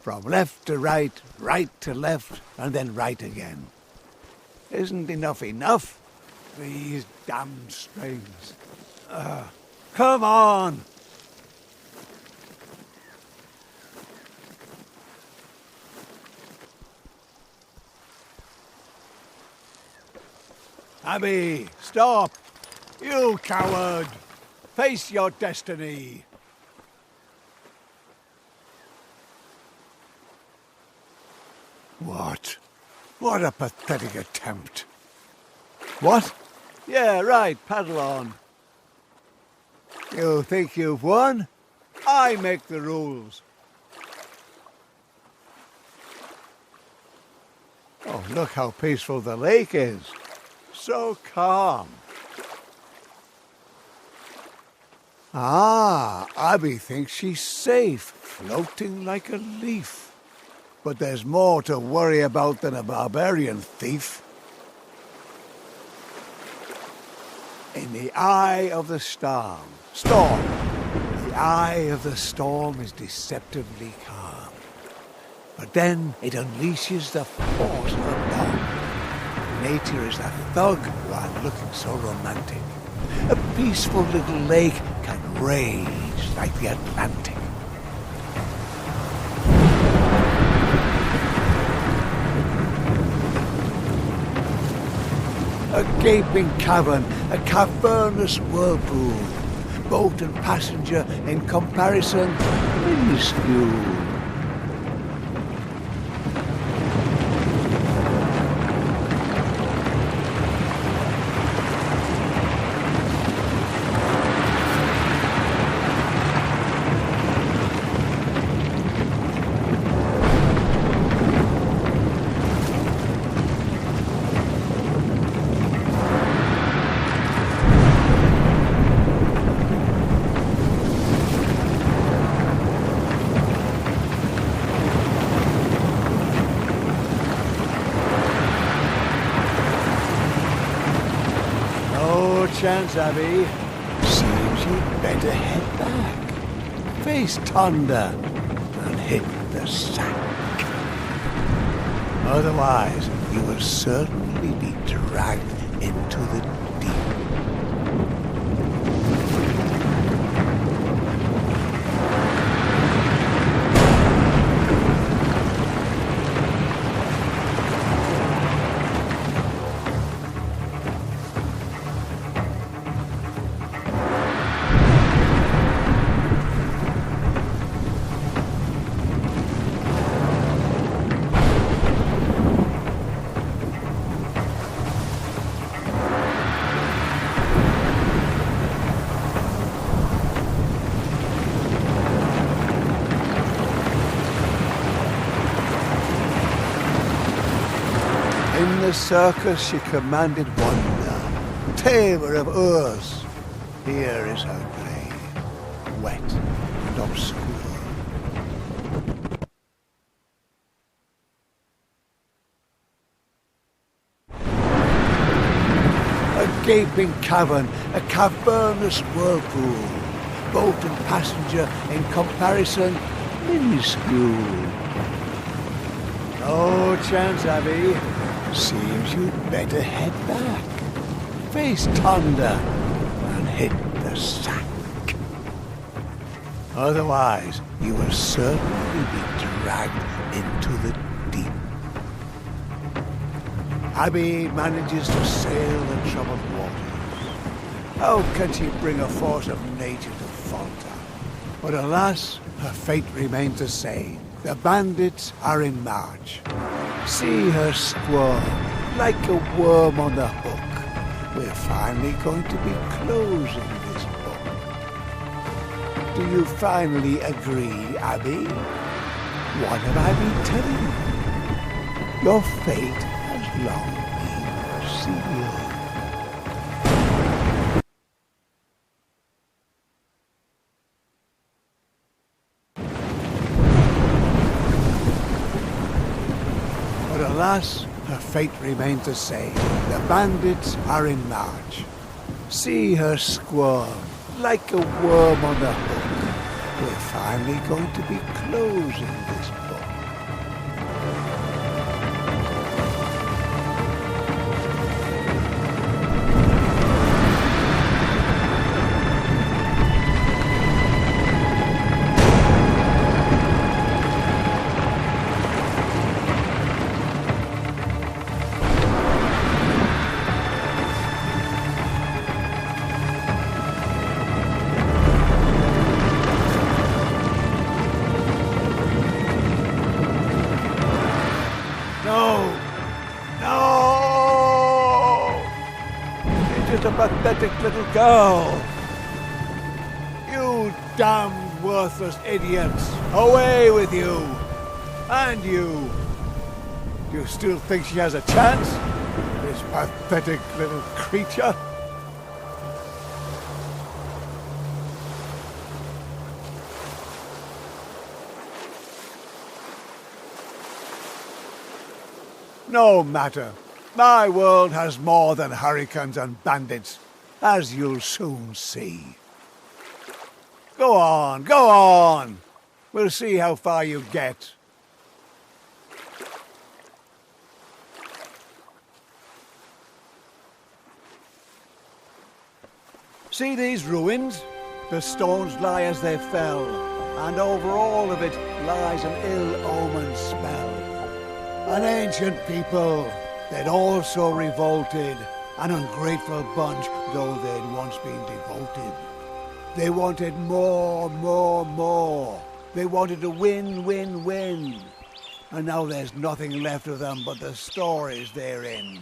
From left to right, right to left, and then right again. Isn't enough? These damn strings. Come on! Abby, stop! You coward! Face your destiny! What? What a pathetic attempt. What? Yeah, right, paddle on. You think you've won? I make the rules. Oh, look how peaceful the lake is. So calm. Ah, Abby thinks she's safe, floating like a leaf. But there's more to worry about than a barbarian thief. In the eye of the storm. The eye of the storm is deceptively calm. But then it unleashes the force of a bomb. Nature is a thug while looking so romantic. A peaceful little lake can rage like the Atlantic. A gaping cavern, a cavernous whirlpool. Boat and passenger, in comparison, minuscule. Chance, Abby. Seems you'd better head back. Face thunder and hit the sack. Otherwise, you will certainly be dragged into the deep. In the circus she commanded wonder, tamer of earth. Here is her grave, wet and obscure. A gaping cavern, a cavernous whirlpool. boat and passenger in comparison, minuscule. No chance, Abby. Seems you'd better head back. Face Tonda and hit the sack. Otherwise, you will certainly be dragged into the deep. Abby manages to sail the troubled waters. How can she bring a force of nature to falter? But alas, her fate remains the same. The bandits are in march. See her squirm like a worm on the hook. We're finally going to be closing this book. Do you finally agree, Abby? What have I been telling you? Your fate has long been sealed. Alas, her fate remains the same. The bandits are in march. See her squirm like a worm on the hook. We're finally going to be closing this book. Pathetic little girl. You damned worthless idiots. Away with you. And you. Do you still think she has a chance? This pathetic little creature? No matter. My world has more than hurricanes and bandits, as you'll soon see. Go on, go on. We'll see how far you get. See these ruins? The stones lie as they fell, and over all of it lies an ill-omened spell. An ancient people. They'd also revolted, an ungrateful bunch, though they'd once been devoted. They wanted more, more, more. They wanted to win, win, win. And now there's nothing left of them but the stories they're in.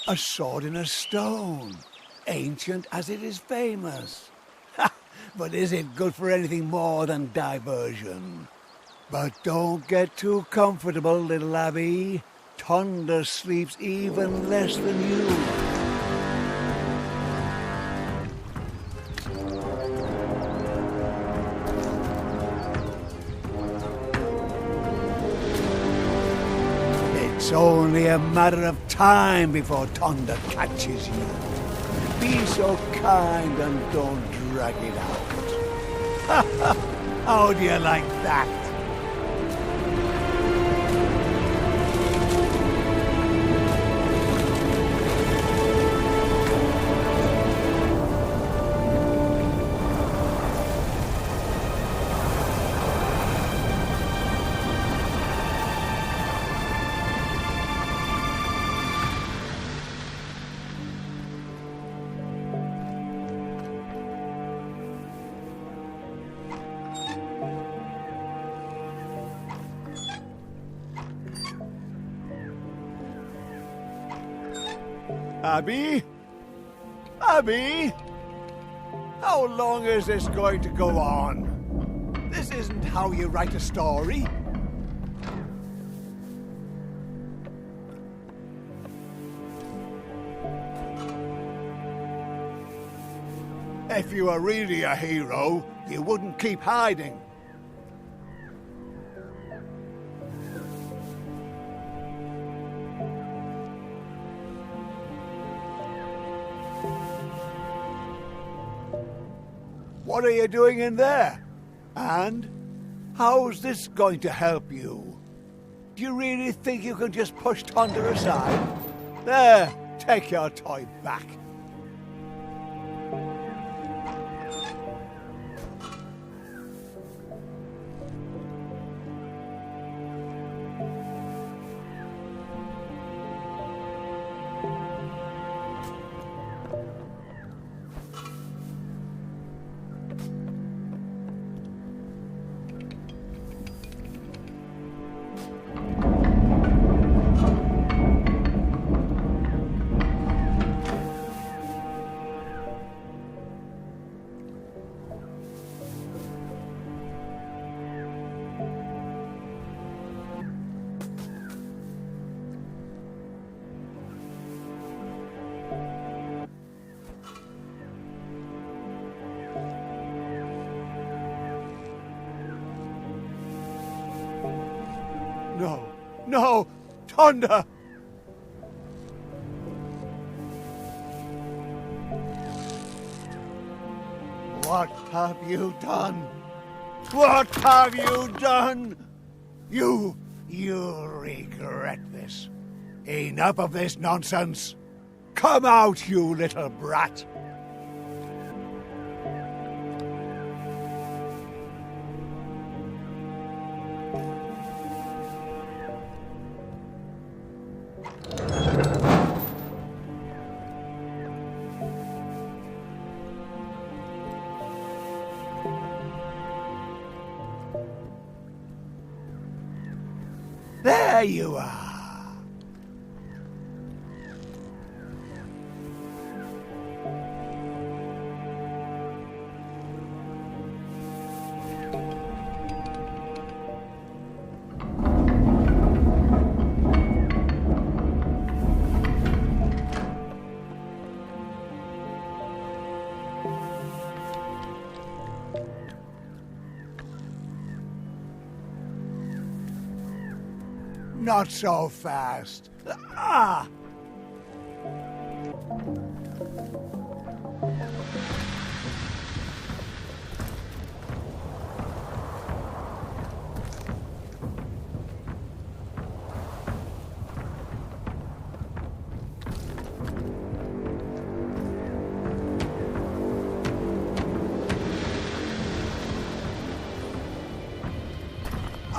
A sword in a stone, ancient as it is famous. Ha! But is it good for anything more than diversion? But don't get too comfortable, little Abby. Tonda sleeps even less than you. It's only a matter of time before Tonda catches you. Be so kind and don't drag it out. How do you like that? Abby? Abby? How long is this going to go on? This isn't how you write a story. If you were really a hero, you wouldn't keep hiding. What are you doing in there? And how's this going to help you? Do you really think you can just push Thunder aside? There, take your toy back. No, no, Thunder! What have you done? What have you done? You'll regret this. Enough of this nonsense. Come out, you little brat. There you are. Not so fast. Ah!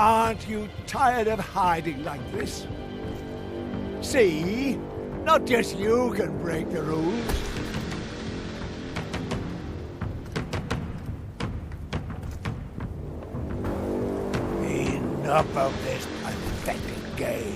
Aren't you tired of hiding like this? See? Not just you can break the rules. Enough of this pathetic game.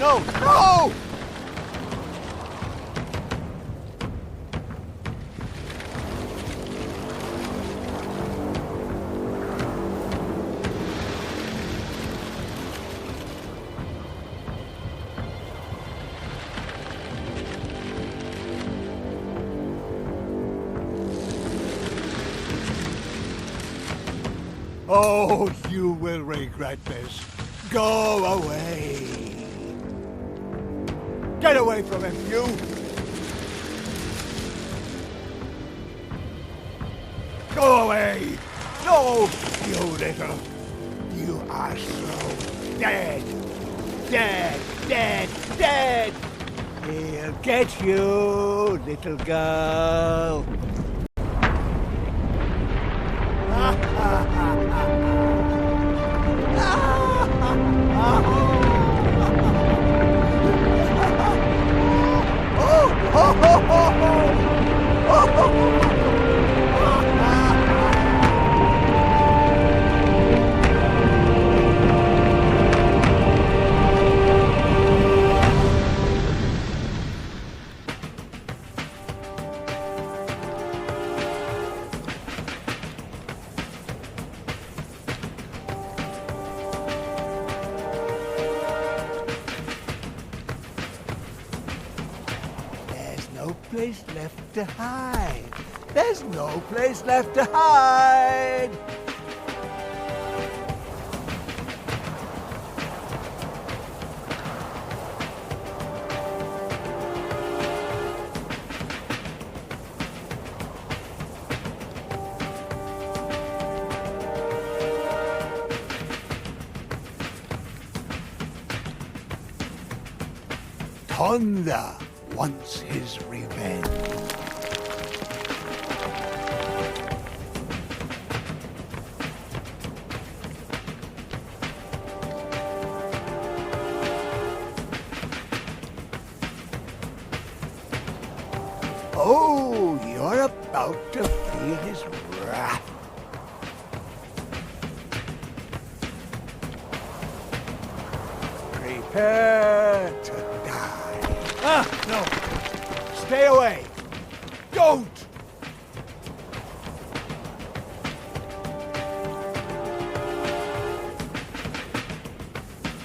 No! No! Oh, you will regret this. Go away. Get away from him, you! Go away! No, you little... You are so dead! Dead, dead, dead! He'll get you, little girl. No place left to hide. There's no place left to hide. Thunder wants his revenge. Oh, you're about to feel his wrath. Prepare to die. Ah, no. Stay away. Don't.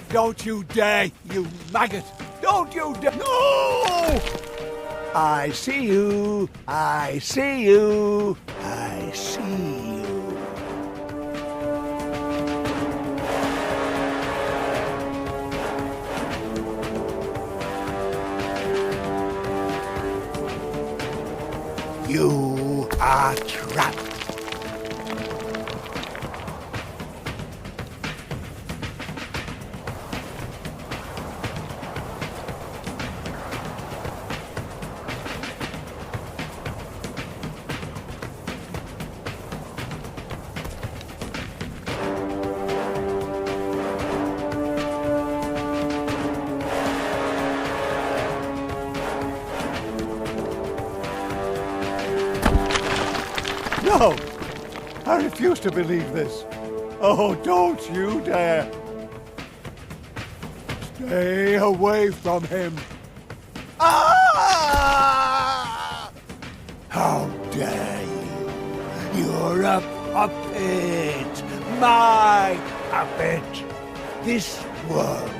Don't you dare, you maggot. Don't you dare. No! I see you. I see you. I see you. You are trapped. No! I refuse to believe this. Oh, don't you dare. Stay away from him. Ah! How dare you? You're a puppet. My puppet. This world.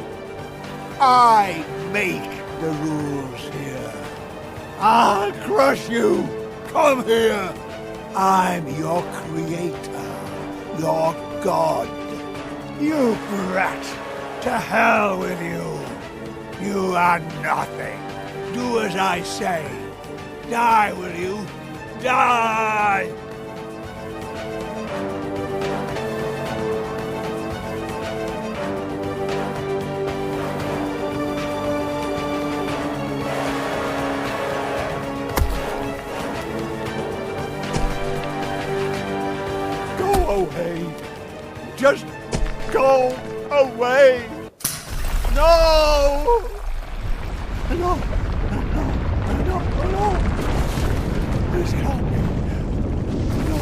I make the rules here. I'll crush you. Come here. I'm your creator, your god. You brat, to hell with you. You are nothing. Do as I say. Die, will you? Die! Away. Just go away. No! No! No! No! No! Please help me. No!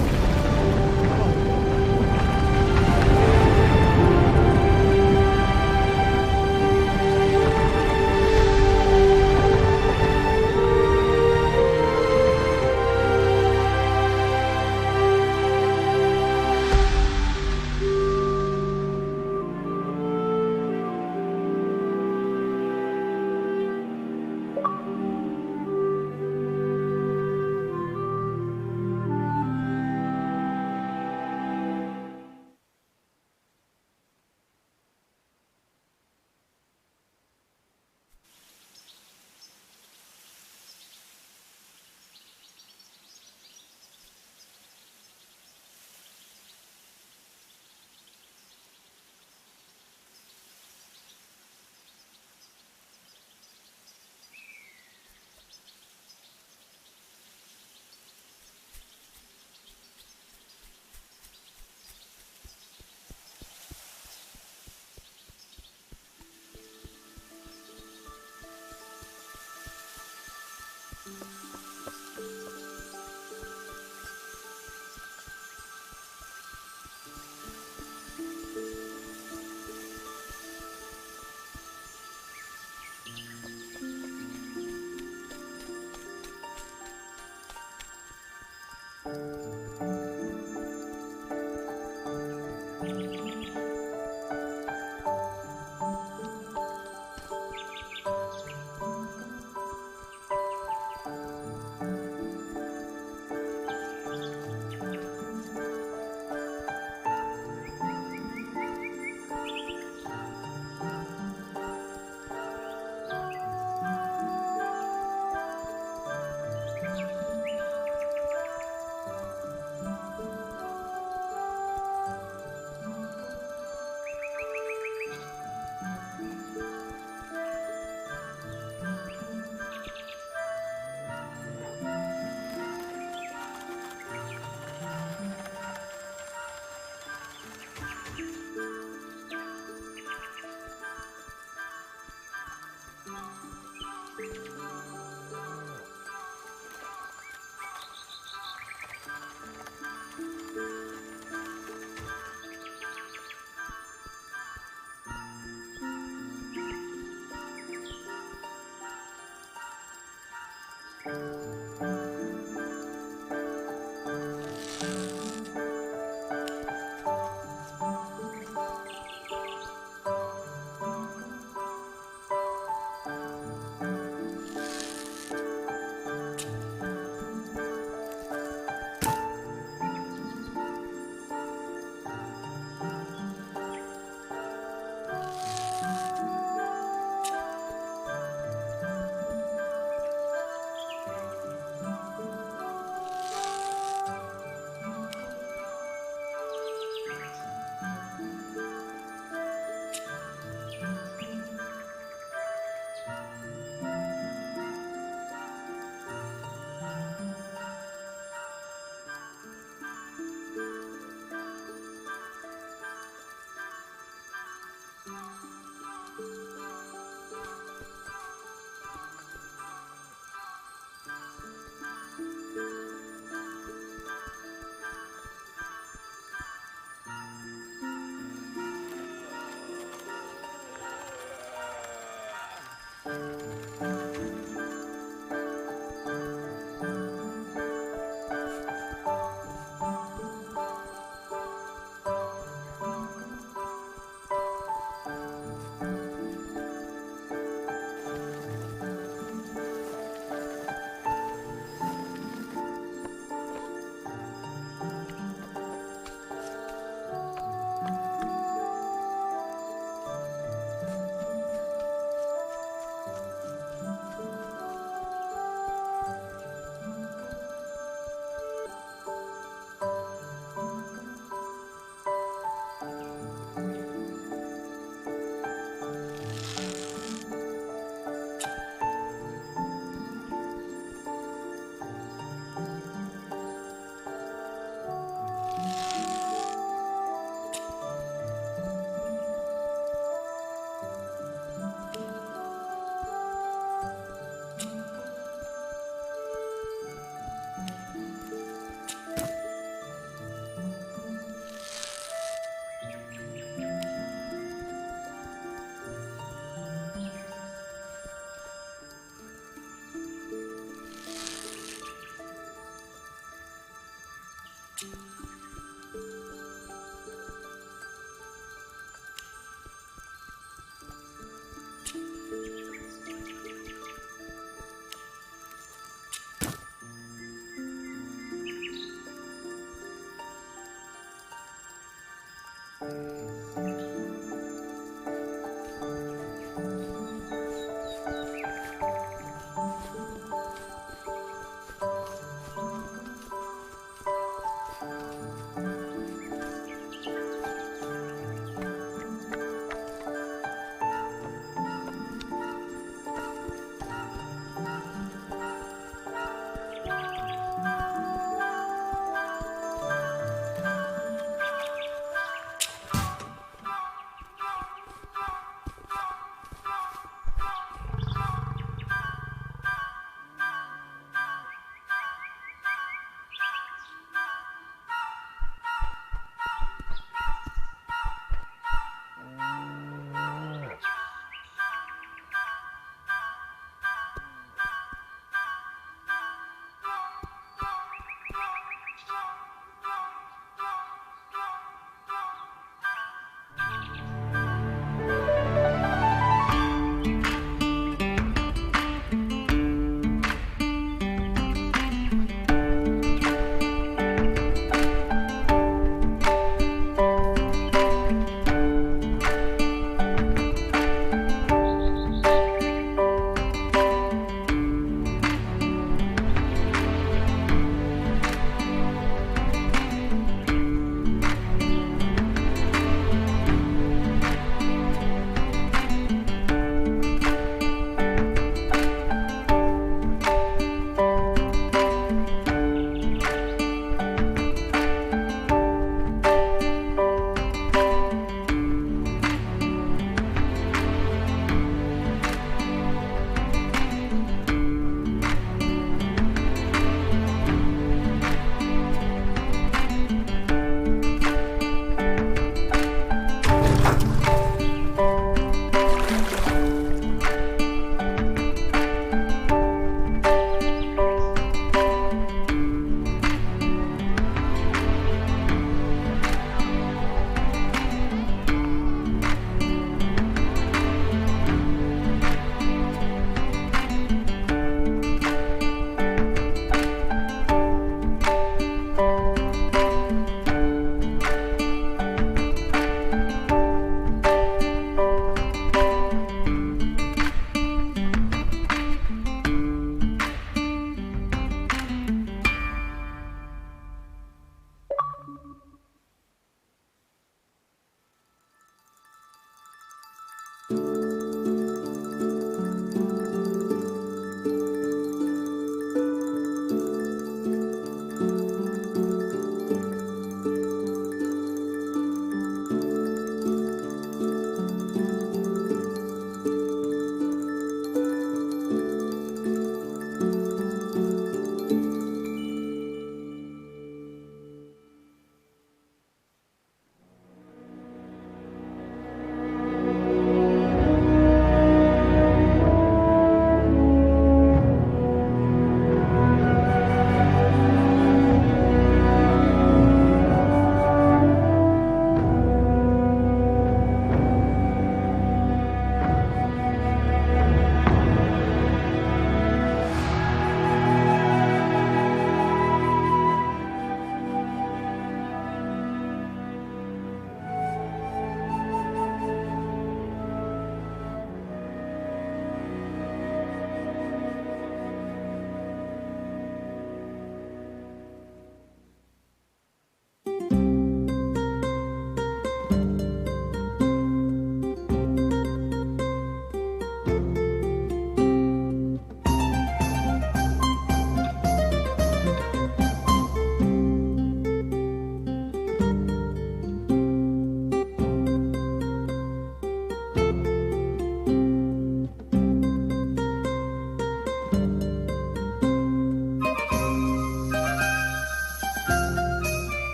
you